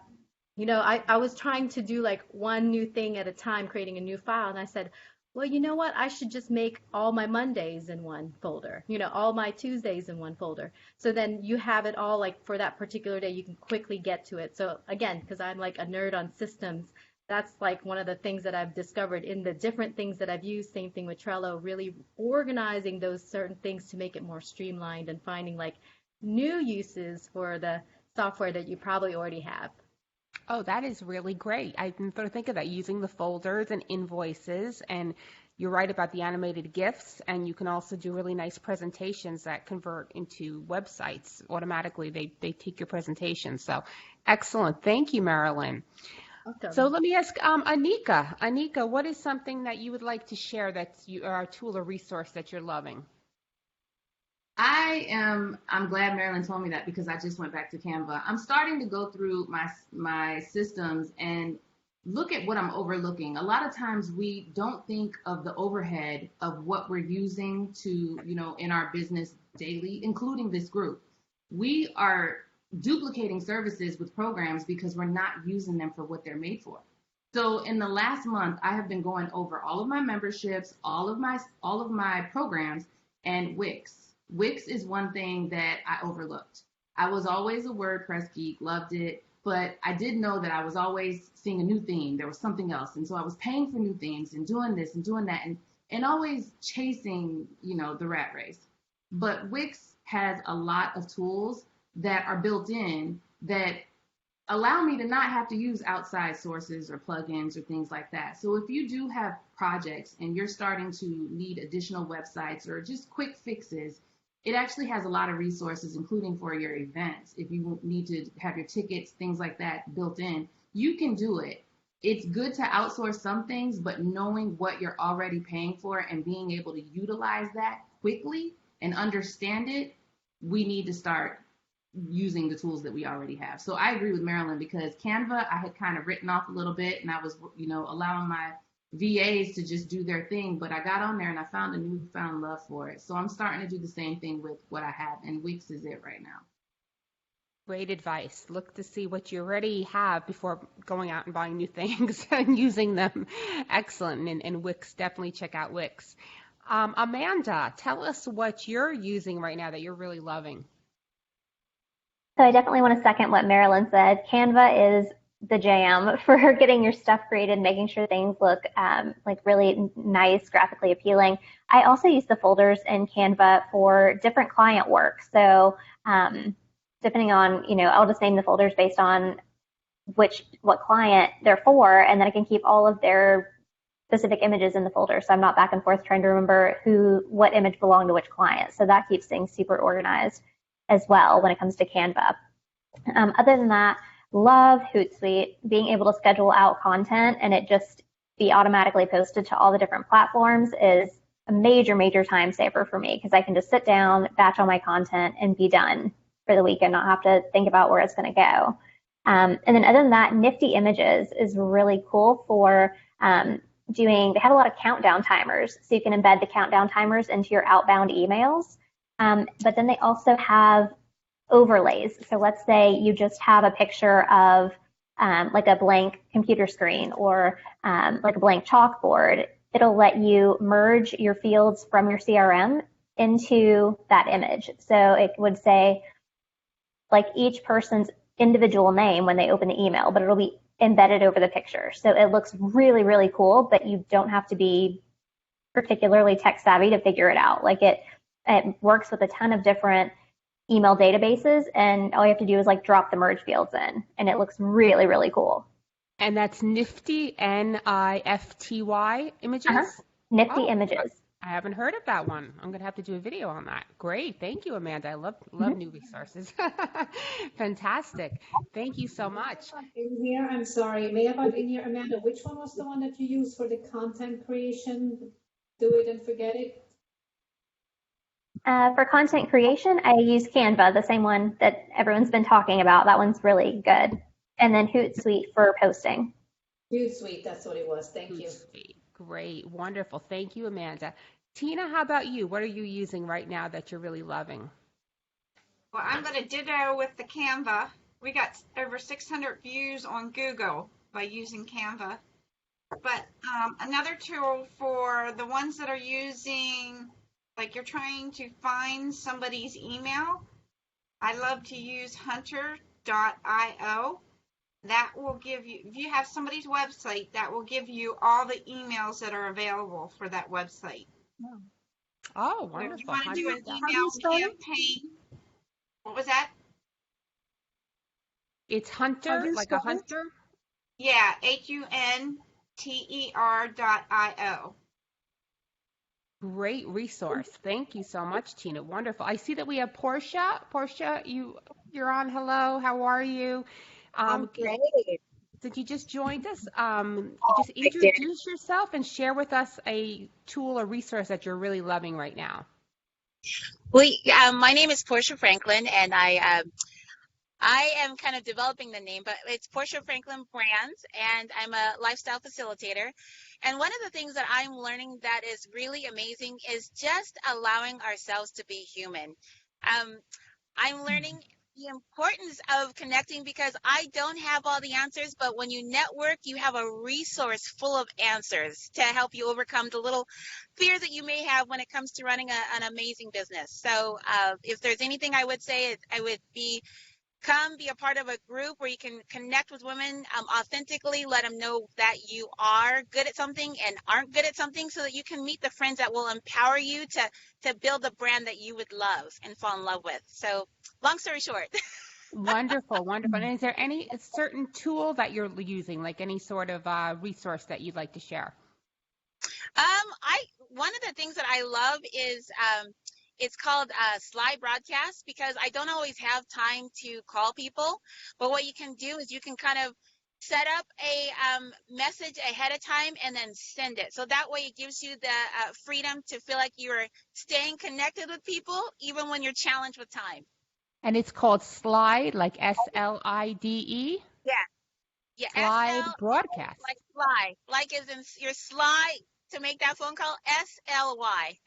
I was trying to do like one new thing at a time, creating a new file, and I said, well, you know what? I should just make all my Mondays in one folder, all my Tuesdays in one folder. So then you have it all like for that particular day, you can quickly get to it. So again, because I'm like a nerd on systems, that's like one of the things that I've discovered in the different things that I've used. Same thing with Trello, really organizing those certain things to make it more streamlined and finding like new uses for the software that you probably already have. Oh, that is really great. I didn't sort of think of that, using the folders and invoices. And you're right about the animated GIFs. And you can also do really nice presentations that convert into websites automatically. They take your presentation. So excellent. Thank you, Marilyn. Welcome. So let me ask Anika. Anika, what is something that you would like to share that's a tool or resource that you're loving? I'm glad Marilyn told me that because I just went back to Canva. I'm starting to go through my systems and look at what I'm overlooking. A lot of times we don't think of the overhead of what we're using to, in our business daily, including this group. We are duplicating services with programs because we're not using them for what they're made for. So in the last month, I have been going over all of my memberships, all of my programs, and Wix. Wix is one thing that I overlooked. I was always a WordPress geek, loved it, but I did know that I was always seeing a new theme. There was something else. And so I was paying for new themes and doing this and doing that and always chasing, the rat race. But Wix has a lot of tools that are built in that allow me to not have to use outside sources or plugins or things like that. So if you do have projects and you're starting to need additional websites or just quick fixes, it actually has a lot of resources, including for your events. If you need to have your tickets, things like that built in, you can do it. It's good to outsource some things, but knowing what you're already paying for and being able to utilize that quickly and understand it, we need to start using the tools that we already have. So I agree with Marilyn because Canva, I had kind of written off a little bit and I was, allowing my VAs to just do their thing, but I got on there and I found a newfound love for it. So I'm starting to do the same thing with what I have, and Wix is it right now. Great advice. Look to see what you already have before going out and buying new things and using them. Excellent. And Wix, definitely check out Wix. Amanda, tell us what you're using right now that you're really loving. So I definitely want to second what Marilyn said. Canva is the jam for getting your stuff created, making sure things look like really nice, graphically appealing. I also use the folders in Canva for different client work. So depending on, I'll just name the folders based on what client they're for, and then I can keep all of their specific images in the folder. So I'm not back and forth trying to remember what image belonged to which client. So that keeps things super organized as well when it comes to Canva. Other than that, love Hootsuite, being able to schedule out content and it just be automatically posted to all the different platforms is a major, major time saver for me because I can just sit down, batch all my content, and be done for the week and not have to think about where it's going to go. And then other than that, Nifty Images is really cool for they have a lot of countdown timers, so you can embed the countdown timers into your outbound emails. But then they also have overlays. So let's say you just have a picture of like a blank computer screen or like a blank chalkboard. It'll let you merge your fields from your CRM into that image. So it would say like each person's individual name when they open the email, but it'll be embedded over the picture. So it looks really, really cool, but you don't have to be particularly tech savvy to figure it out. Like it works with a ton of different email databases, and all you have to do is like drop the merge fields in, and it looks really, really cool. And that's Nifty, Nifty Images? Nifty Images. I haven't heard of that one. I'm going to have to do a video on that. Great. Thank you, Amanda. I love new resources. Fantastic. Thank you so much. In here, I'm sorry. May I butt in here, Amanda? Which one was the one that you used for the content creation? Do it and forget it? For content creation, I use Canva, the same one that everyone's been talking about. That one's really good. And then Hootsuite for posting. Hootsuite, that's what it was. Thank you. Great. Wonderful. Thank you, Amanda. Tina, how about you? What are you using right now that you're really loving? Well, I'm going to ditto with the Canva. We got over 600 views on Google by using Canva. But another tool for the ones that are using, like you're trying to find somebody's email, I love to use hunter.io. That will give you, if you have somebody's website, that will give you all the emails that are available for that website. Oh, So if you wonderful. want to do an Hunter.com. How do you spell email it? campaign, what was that? It's How do Hunter, you like a spell it? hunter. Yeah, HUNTER.io. Great resource. Thank you so much, Tina. Wonderful. I see that we have Portia. Portia, you're on. Hello. How are you? I'm Um, great. since you just joined us, Oh, just I did. introduce yourself and share with us a tool or resource that you're really loving right now. My name is Portia Franklin, and I am kind of developing the name, but it's Portia Franklin Brands, and I'm a lifestyle facilitator. And one of the things that I'm learning that is really amazing is just allowing ourselves to be human. Um, I'm learning the importance of connecting because I don't have all the answers, but when you network, you have a resource full of answers to help you overcome the little fears that you may have when it comes to running an amazing business. So if there's anything I would say, I would be come be a part of a group where you can connect with women authentically, let them know that you are good at something and aren't good at something so that you can meet the friends that will empower you to build the brand that you would love and fall in love with. So long story short. Wonderful, wonderful. And is there any certain tool that you're using, like any sort of resource that you'd like to share? I one of the things that I love is it's called Sly Broadcast because I don't always have time to call people. But what you can do is you can kind of set up a message ahead of time and then send it. So that way it gives you the freedom to feel like you're staying connected with people even when you're challenged with time. And it's called Slide, like SLIDE, Yeah. Yeah. Slide SL Broadcast. like fly. Like as in you're sly to make that phone call. SLY.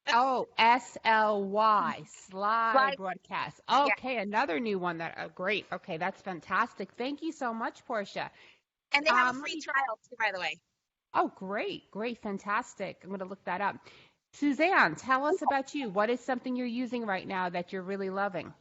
Oh, SLY, Slide Like Broadcast. yeah. Okay, another new one that, great. Okay, that's fantastic. Thank you so much, Portia. And they have a Let free me, trial too, by the way. oh, great, great, fantastic. I'm going to look that up. Suzanne, tell us about you. What is something you're using right now that you're really loving?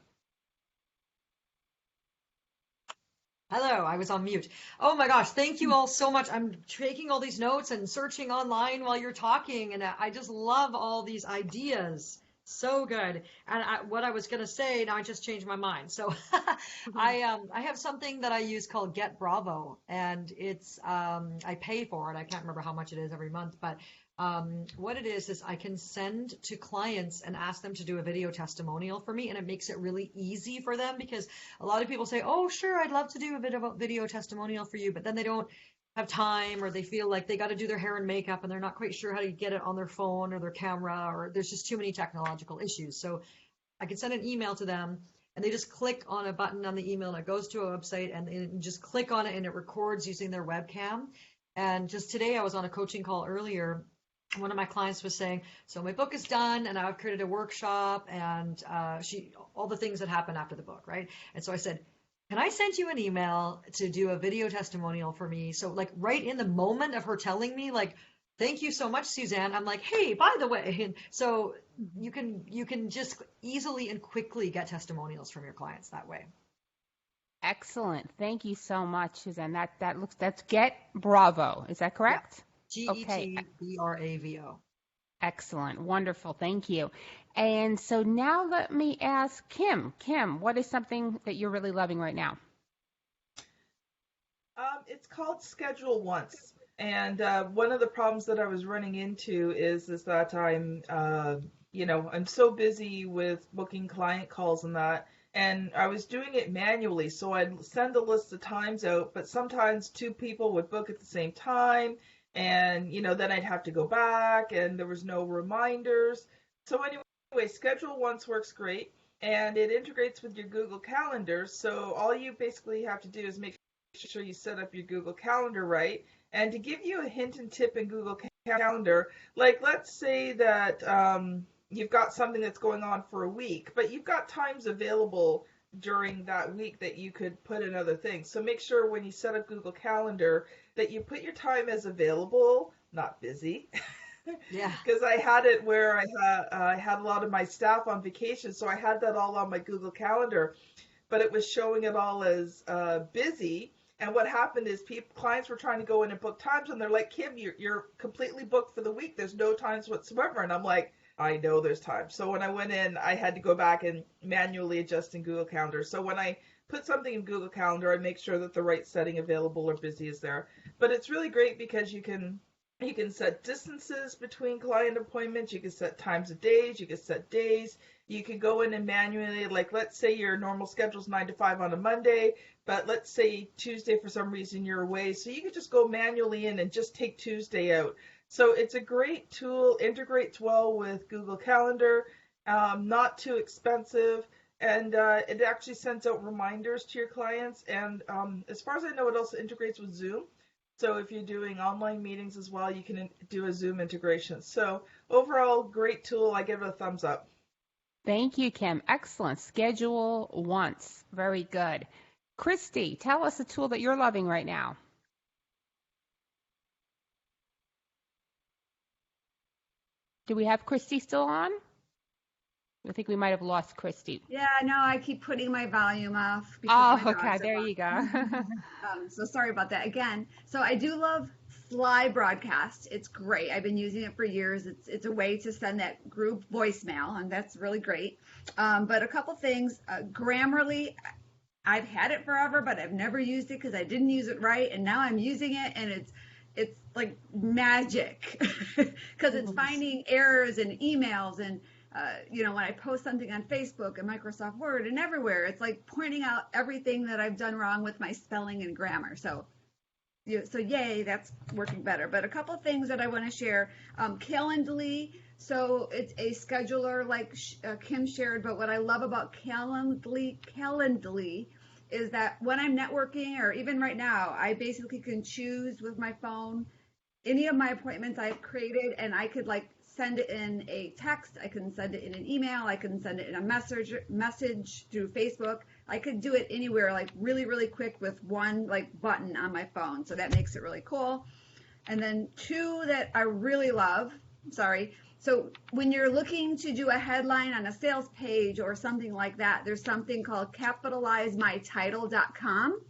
Hello, I was on mute. Oh my gosh, thank you all so much. I'm taking all these notes and searching online while you're talking, and I just love all these ideas. So good. And what I was gonna say, now I just changed my mind. So I have something that I use called Get Bravo, and it's I pay for it. I can't remember how much it is every month, but what it is I can send to clients and ask them to do a video testimonial for me, and it makes it really easy for them because a lot of people say, "Oh, sure, I'd love to do a bit of a video testimonial for you," but then they don't have time or they feel like they got to do their hair and makeup and they're not quite sure how to get it on their phone or their camera, or there's just too many technological issues. So I can send an email to them and they just click on a button on the email and it goes to a website and they just click on it and it records using their webcam. And just today I was on a coaching call earlier. One of my clients was saying, so my book is done and I've created a workshop and all the things that happen after the book, right? And so I said, can I send you an email to do a video testimonial for me? So like right in the moment of her telling me like, thank you so much, Suzanne, I'm like, hey, by the way. And so you can just easily and quickly get testimonials from your clients that way. Excellent. Thank you so much, Suzanne. That's Get Bravo. Is that correct? Okay. GETBRAVO. Excellent. Wonderful. Thank you. And so now let me ask Kim. Kim, what is something that you're really loving right now? It's called Schedule Once. And one of the problems that I was running into is that I'm so busy with booking client calls and that, and I was doing it manually. So I'd send a list of times out, but sometimes two people would book at the same time, and then I'd have to go back, and there was no reminders. So anyway, Schedule Once works great, and it integrates with your Google Calendar. So all you basically have to do is make sure you set up your Google Calendar right. And to give you a hint and tip in Google Calendar, like let's say that you've got something that's going on for a week, but you've got times available during that week that you could put in other things. So make sure when you set up Google Calendar that you put your time as available, not busy. Yeah. Because I had it where I had a lot of my staff on vacation, so I had that all on my Google Calendar, but it was showing it all as busy. And what happened is clients were trying to go in and book times, and they're like, Kim, you're completely booked for the week. There's no times whatsoever. And I'm like, I know there's time. So when I went in, I had to go back and manually adjust in Google Calendar. So when I put something in Google Calendar, I make sure that the right setting available or busy is there. But it's really great because you can set distances between client appointments, you can set times of days, you can set days, you can go in and manually, like let's say your normal schedule is 9 to 5 on a Monday, but let's say Tuesday for some reason you're away, so you can just go manually in and just take Tuesday out. So it's a great tool, integrates well with Google Calendar, not too expensive, and it actually sends out reminders to your clients. And as far as I know, it also integrates with Zoom. So if you're doing online meetings as well, you can do a Zoom integration. So overall, great tool. I give it a thumbs up. Thank you, Kim. Excellent. Schedule once. Very good. Christy, tell us a tool that you're loving right now. Do we have Christy still on? I think we might have lost Christy. Yeah, no, I keep putting my volume off. Oh, okay. There you go. So sorry about that again. So I do love Fly Broadcast. It's great. I've been using it for years. It's a way to send that group voicemail, and that's really great. But a couple things. Grammarly, I've had it forever, but I've never used it because I didn't use it right, and now I'm using it, and it's like magic because it's finding errors in emails and when I post something on Facebook and Microsoft Word and everywhere, it's like pointing out everything that I've done wrong with my spelling and grammar. So yay, that's working better. But a couple things that I want to share. Calendly, so it's a scheduler like Kim shared, but what I love about Calendly is that when I'm networking, or even right now, I basically can choose with my phone any of my appointments I've created, and I could like send it in a text, I can send it in an email, I can send it in a message through Facebook. I could do it anywhere, like really, really quick with one like button on my phone. So that makes it really cool. And then two that I really love, so when you're looking to do a headline on a sales page or something like that, there's something called capitalizemytitle.com,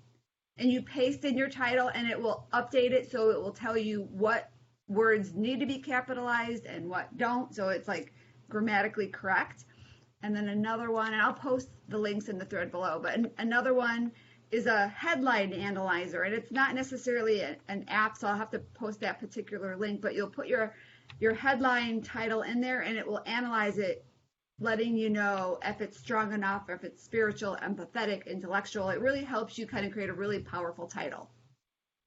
and you paste in your title and it will update it, so it will tell you what words need to be capitalized and what don't, so it's like grammatically correct. And then another one, and I'll post the links in the thread below, but another one is a headline analyzer, and it's not necessarily an app, so I'll have to post that particular link, but you'll put your headline title in there and it will analyze it, letting you know if it's strong enough, if it's spiritual, empathetic, intellectual. It really helps you kind of create a really powerful title.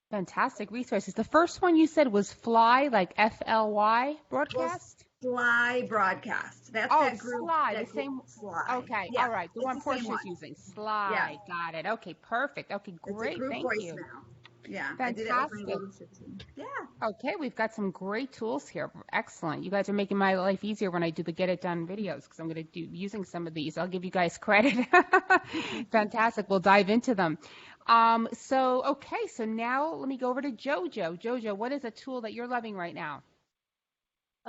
Fantastic resources. The first one you said was Fly, like Fly broadcast? Fly Broadcast. That's that group. Fly, that the same. Fly. Okay, Yeah, all right. The one Portia's using. Fly. Yeah. Got it. Okay, perfect. Okay, great. It's a group Thank voicemail. you. Yeah, Fantastic. I did that with my leadership team. Yeah. Okay, we've got some great tools here. Excellent. You guys are making my life easier when I do the Get It Done videos, because I'm going to do using some of these. I'll give you guys credit. Fantastic. We'll dive into them. So now let me go over to Jojo. Jojo, what is a tool that you're loving right now?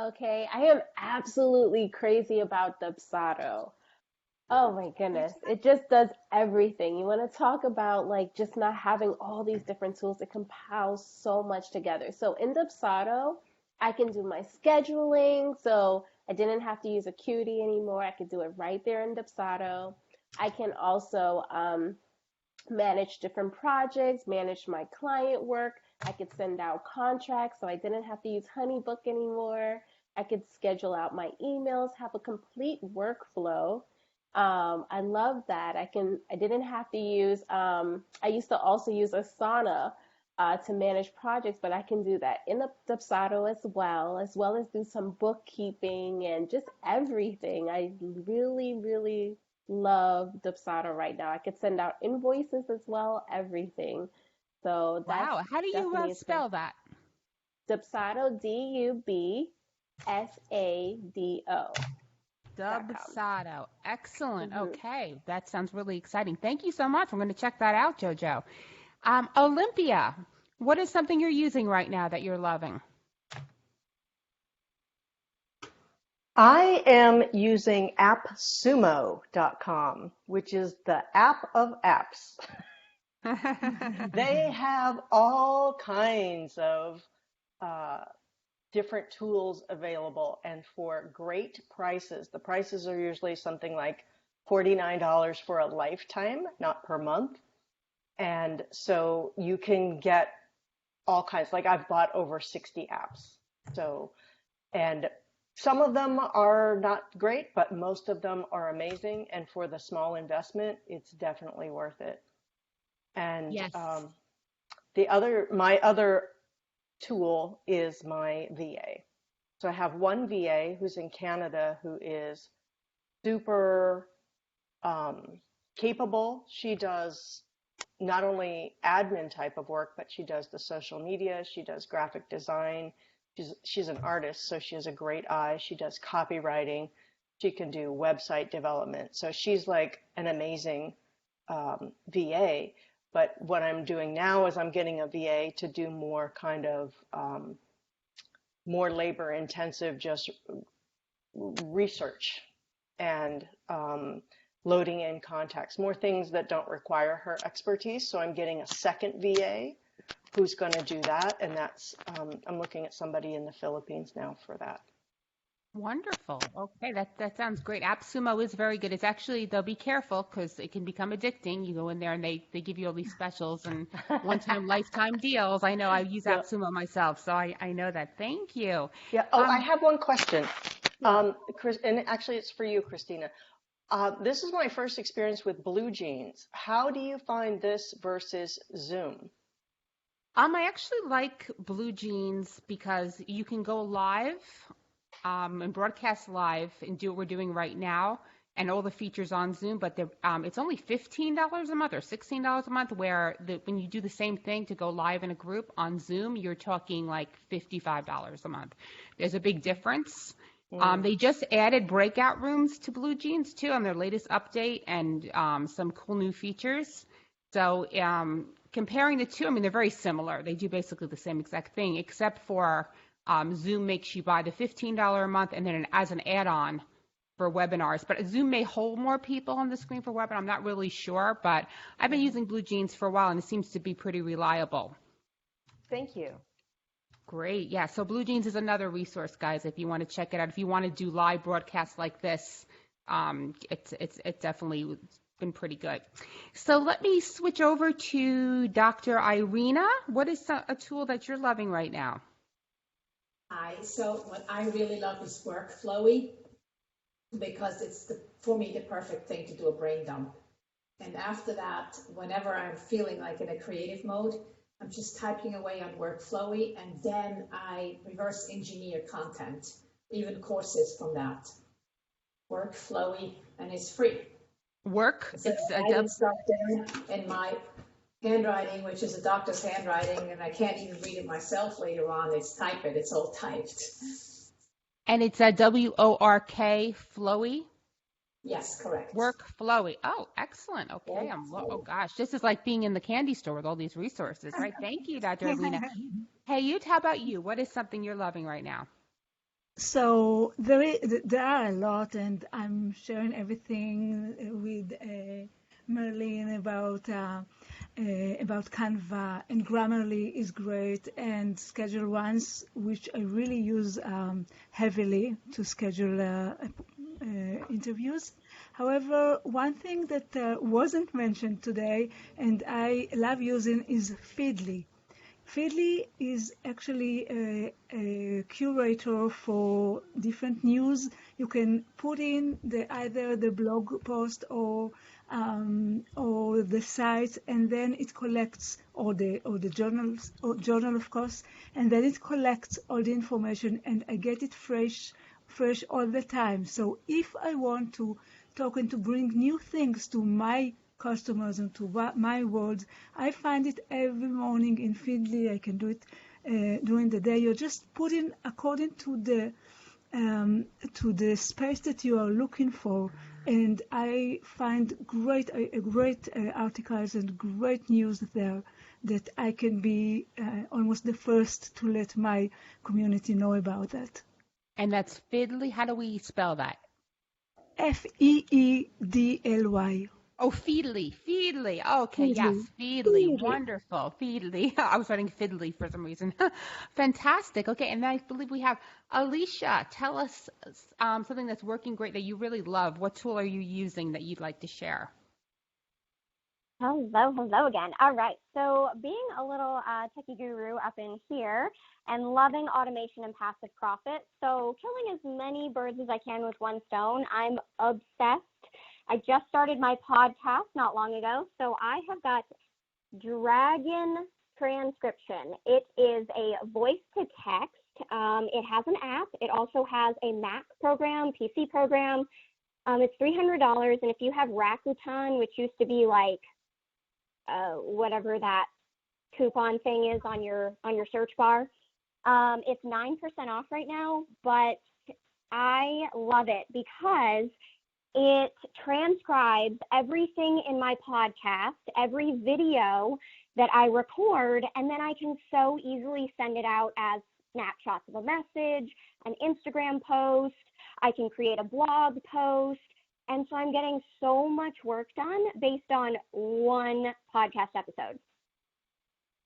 Okay, I am absolutely crazy about Dubsado. Oh my goodness, it just does everything. You want to talk about like just not having all these different tools, it compiles so much together. So in Dubsado, I can do my scheduling, so I didn't have to use Acuity anymore. I could do it right there in Dubsado. I can also manage different projects, manage my client work. I could send out contracts, so I didn't have to use Honeybook anymore. I could schedule out my emails, have a complete workflow. I love that. I didn't have to use, I used to also use Asana to manage projects, but I can do that in the Dubsado as well as do some bookkeeping and just everything. I really, really love Dubsado right now. I could send out invoices as well, everything. So that's Wow, how do you spell that? Dubsado, Dubsado. Dubsado. Excellent. Okay, that sounds really exciting. Thank you so much. I'm going to check that out, Jojo. Olympia, what is something you're using right now that you're loving? I am using appsumo.com, which is the app of apps. They have all kinds of different tools available and for great prices. The prices are usually something like $49 for a lifetime, not per month. And so you can get all kinds, like I've bought over 60 apps. So, and some of them are not great, but most of them are amazing. And for the small investment, it's definitely worth it. And Yes. my other tool is my VA. So I have one VA who's in Canada who is super capable. She does not only admin type of work, but she does the social media, she does graphic design. She's an artist, so she has a great eye. She does copywriting. She can do website development. So she's like an amazing VA. But what I'm doing now is I'm getting a VA to do more kind of more labor intensive, just research and loading in contacts, more things that don't require her expertise. So I'm getting a second VA who's going to do that. And that's, I'm looking at somebody in the Philippines now for that. Wonderful. Okay, that sounds great. AppSumo is very good. It's actually, though, be careful because it can become addicting. You go in there and they give you all these specials and one-time, lifetime deals. I know I use AppSumo myself, so I know that. Thank you. Yeah. Oh, I have one question. Chris, and actually it's for you, Christina. This is my first experience with Blue Jeans. How do you find this versus Zoom? I actually like Blue Jeans because you can go live and broadcast live and do what we're doing right now and all the features on Zoom, but it's only $15 a month or $16 a month, where when you do the same thing to go live in a group on Zoom, you're talking like $55 a month. There's a big difference. They just added breakout rooms to Blue Jeans too on their latest update, and some cool new features. So comparing the two, I mean, they're very similar. They do basically the same exact thing, except for Zoom makes you buy the $15 a month and then as an add-on for webinars. But Zoom may hold more people on the screen for webinar. I'm not really sure, but I've been using Blue Jeans for a while and it seems to be pretty reliable. Thank you. Great. Yeah. So Blue Jeans is another resource, guys, if you want to check it out. If you want to do live broadcasts like this, it's definitely been pretty good. So let me switch over to Dr. Irina. What is a tool that you're loving right now? Hi. So what I really love is Workflowy, because it's for me the perfect thing to do a brain dump. And after that, whenever I'm feeling like in a creative mode, I'm just typing away on Workflowy, and then I reverse engineer content, even courses from that. Workflowy, and it's free. So I didn't start there in my handwriting, which is a doctor's handwriting, and I can't even read it myself later on. It's all typed. And it's a WORK Flowy? Yes, correct. Workflowy. Oh, excellent. Okay. Oh gosh, this is like being in the candy store with all these resources, right? Thank you, Dr. Alina. Hey, Yute, how about you? What is something you're loving right now? So there are a lot, and I'm sharing everything with Merlin about Canva, and Grammarly is great, and Schedule Once, which I really use heavily to schedule interviews. However, one thing that wasn't mentioned today, and I love using, is Feedly. Feedly is actually a curator for different news. You can put in either the blog post or the site, and then it collects, or the journal of course, and then it collects all the information, and I get it fresh all the time. So if I want to talk and to bring new things to my customers and to my world, I find it every morning in Feedly. I can do it during the day. You just put in according to the space that you are looking for, and I find great articles and great news there that I can be almost the first to let my community know about that. And that's Feedly. How do we spell that? Feedly. Oh, Feedly, Feedly. Okay, yes, Feedly. Feedly. Feedly. Wonderful, Feedly. I was writing Fiddly for some reason. Fantastic. Okay, and then I believe we have Alicia. Tell us something that's working great that you really love. What tool are you using that you'd like to share? Hello again. All right. So, being a little techie guru up in here and loving automation and passive profit. So, killing as many birds as I can with one stone. I'm obsessed. I just started my podcast not long ago. So, I have got Dragon Transcription. It is a voice to text. It has an app. It also has a Mac program, PC program. It's $300. And if you have Rakuten, which used to be like whatever that coupon thing is on your search bar. It's 9% off right now, but I love it because it transcribes everything in my podcast, every video that I record, and then I can so easily send it out as snapshots of a message, an Instagram post. I can create a blog post. And so I'm getting so much work done based on one podcast episode.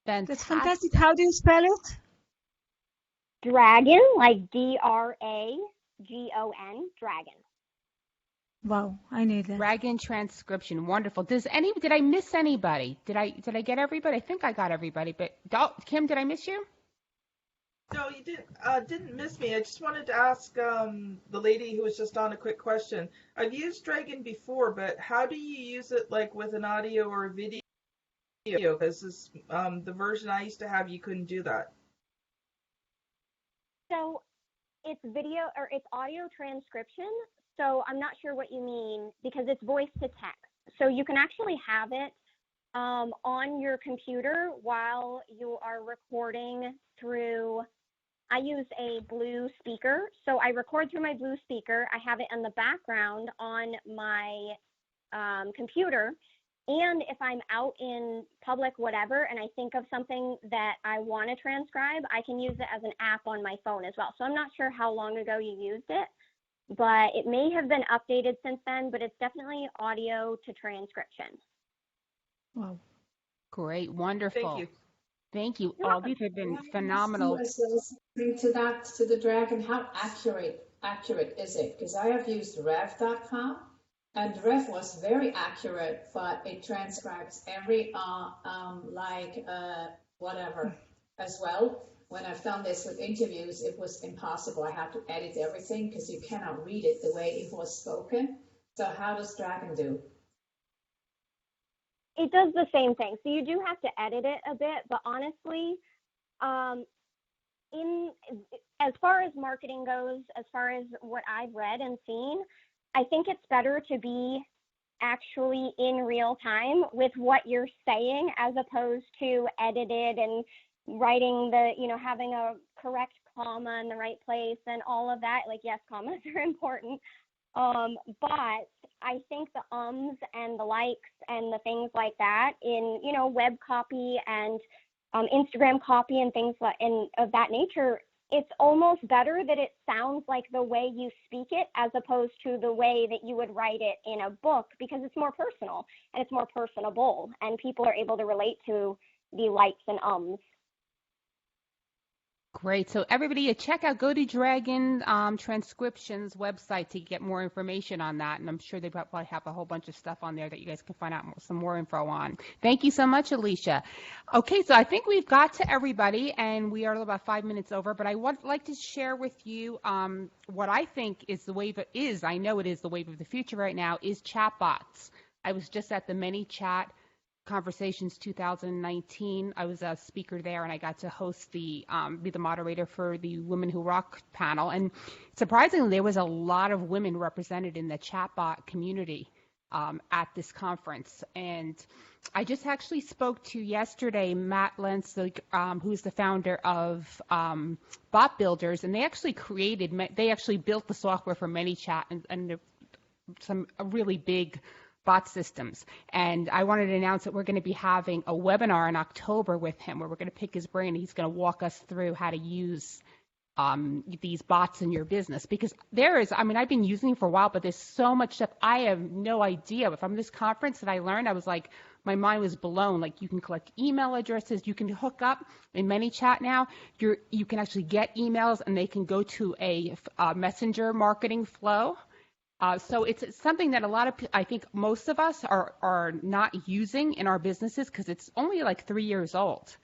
That's fantastic. How do you spell it? Dragon, like Dragon, Dragon. Wow, I need that. Dragon Transcription. Wonderful. Did I miss anybody? Did I get everybody? I think I got everybody, but Kim, did I miss you? No, you didn't miss me. I just wanted to ask the lady who was just on a quick question. I've used Dragon before, but how do you use it like with an audio or a video? Because the version I used to have, you couldn't do that. So it's video or it's audio transcription. So I'm not sure what you mean because it's voice to text. So you can actually have it on your computer while you are recording through. I use a Blue speaker, so I record through my Blue speaker. I have it in the background on my computer, and if I'm out in public, whatever, and I think of something that I want to transcribe, I can use it as an app on my phone as well. So I'm not sure how long ago you used it, but it may have been updated since then, but it's definitely audio to transcription. Wow. Great, wonderful. Thank you. Thank you. All these have been phenomenal. To the Dragon, how accurate is it? Because I have used Rev.com, and Rev was very accurate, but it transcribes every whatever as well. When I've done this with interviews, it was impossible. I had to edit everything because you cannot read it the way it was spoken. So how does Dragon do? It does the same thing. So you do have to edit it a bit, but honestly, as far as marketing goes, as far as what I've read and seen, I think it's better to be actually in real time with what you're saying as opposed to edited and writing having a correct comma in the right place and all of that. Like, yes, commas are important. But I think the ums and the likes and the things like that in, web copy and Instagram copy and things of that nature, it's almost better that it sounds like the way you speak it as opposed to the way that you would write it in a book because it's more personal and it's more personable and people are able to relate to the likes and ums. Great. So everybody, go to Dragon Transcription's website to get more information on that. And I'm sure they probably have a whole bunch of stuff on there that you guys can find out some more info on. Thank you so much, Alicia. Okay, so I think we've got to everybody, and we are about 5 minutes over. But I would like to share with you what I think is the wave I know it is the wave of the future right now, is chatbots. I was just at the ManyChat Conversations 2019. I was a speaker there, and I got to host be the moderator for the Women Who Rock panel. And surprisingly, there was a lot of women represented in the chatbot community at this conference. And I just actually spoke to yesterday Matt Lentz, who's the founder of Bot Builders, and they actually built the software for ManyChat and some really big bot systems. And I wanted to announce that we're going to be having a webinar in October with him where we're going to pick his brain and he's going to walk us through how to use these bots in your business, because there is, I mean, I've been using it for a while, but there's so much stuff. I have no idea. From this conference that I learned, I was like, my mind was blown. Like, you can collect email addresses, you can hook up in ManyChat now. You can actually get emails and they can go to a messenger marketing flow. So it's something that a lot of, I think most of us are not using in our businesses because it's only like 3 years old.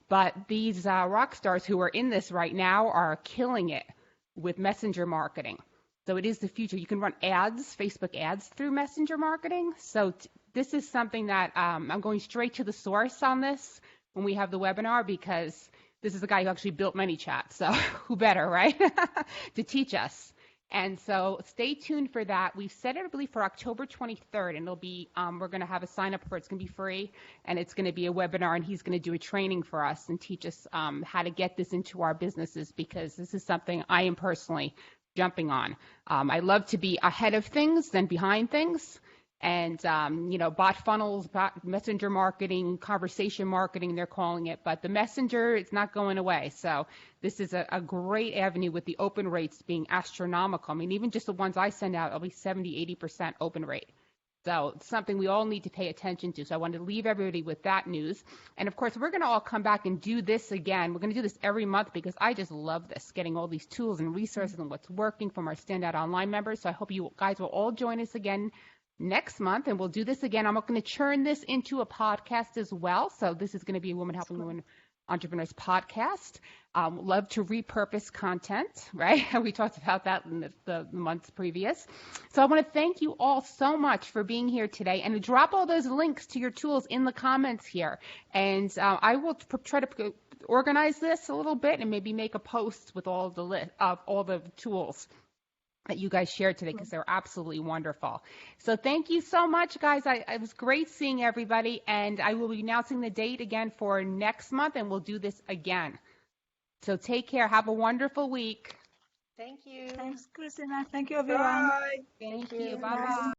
But these rock stars who are in this right now are killing it with messenger marketing. So it is the future. You can run ads, Facebook ads through messenger marketing. So this is something that I'm going straight to the source on this when we have the webinar, because this is the guy who actually built ManyChat. So who better, right, to teach us. And so stay tuned for that. We've set it, I believe, for October 23rd, and it'll be, we're going to have a sign up for it. It's going to be free, and it's going to be a webinar, and he's going to do a training for us and teach us how to get this into our businesses, because this is something I am personally jumping on. I love to be ahead of things than behind things. And, bot funnels, bot messenger marketing, conversation marketing, they're calling it. But the messenger, it's not going away. So this is a great avenue with the open rates being astronomical. I mean, even just the ones I send out, it'll be 70, 80% open rate. So it's something we all need to pay attention to. So I wanted to leave everybody with that news. And, of course, we're going to all come back and do this again. We're going to do this every month because I just love this, getting all these tools and resources and what's working from our Standout Online members. So I hope you guys will all join us again next month, and we'll do this again. I'm going to turn this into a podcast as well. So this is going to be a Woman Helping Women Entrepreneurs podcast. Love to repurpose content, right? We talked about that in the months previous. So I want to thank you all so much for being here today, and drop all those links to your tools in the comments here. And I will try to organize this a little bit and maybe make a post with all the tools that you guys shared today, because they're absolutely wonderful. So thank you so much, guys. It was great seeing everybody, and I will be announcing the date again for next month, and we'll do this again. So take care. Have a wonderful week. Thank you. Thanks, Christina. Thank you, everyone. Bye. Thank you. Bye-bye.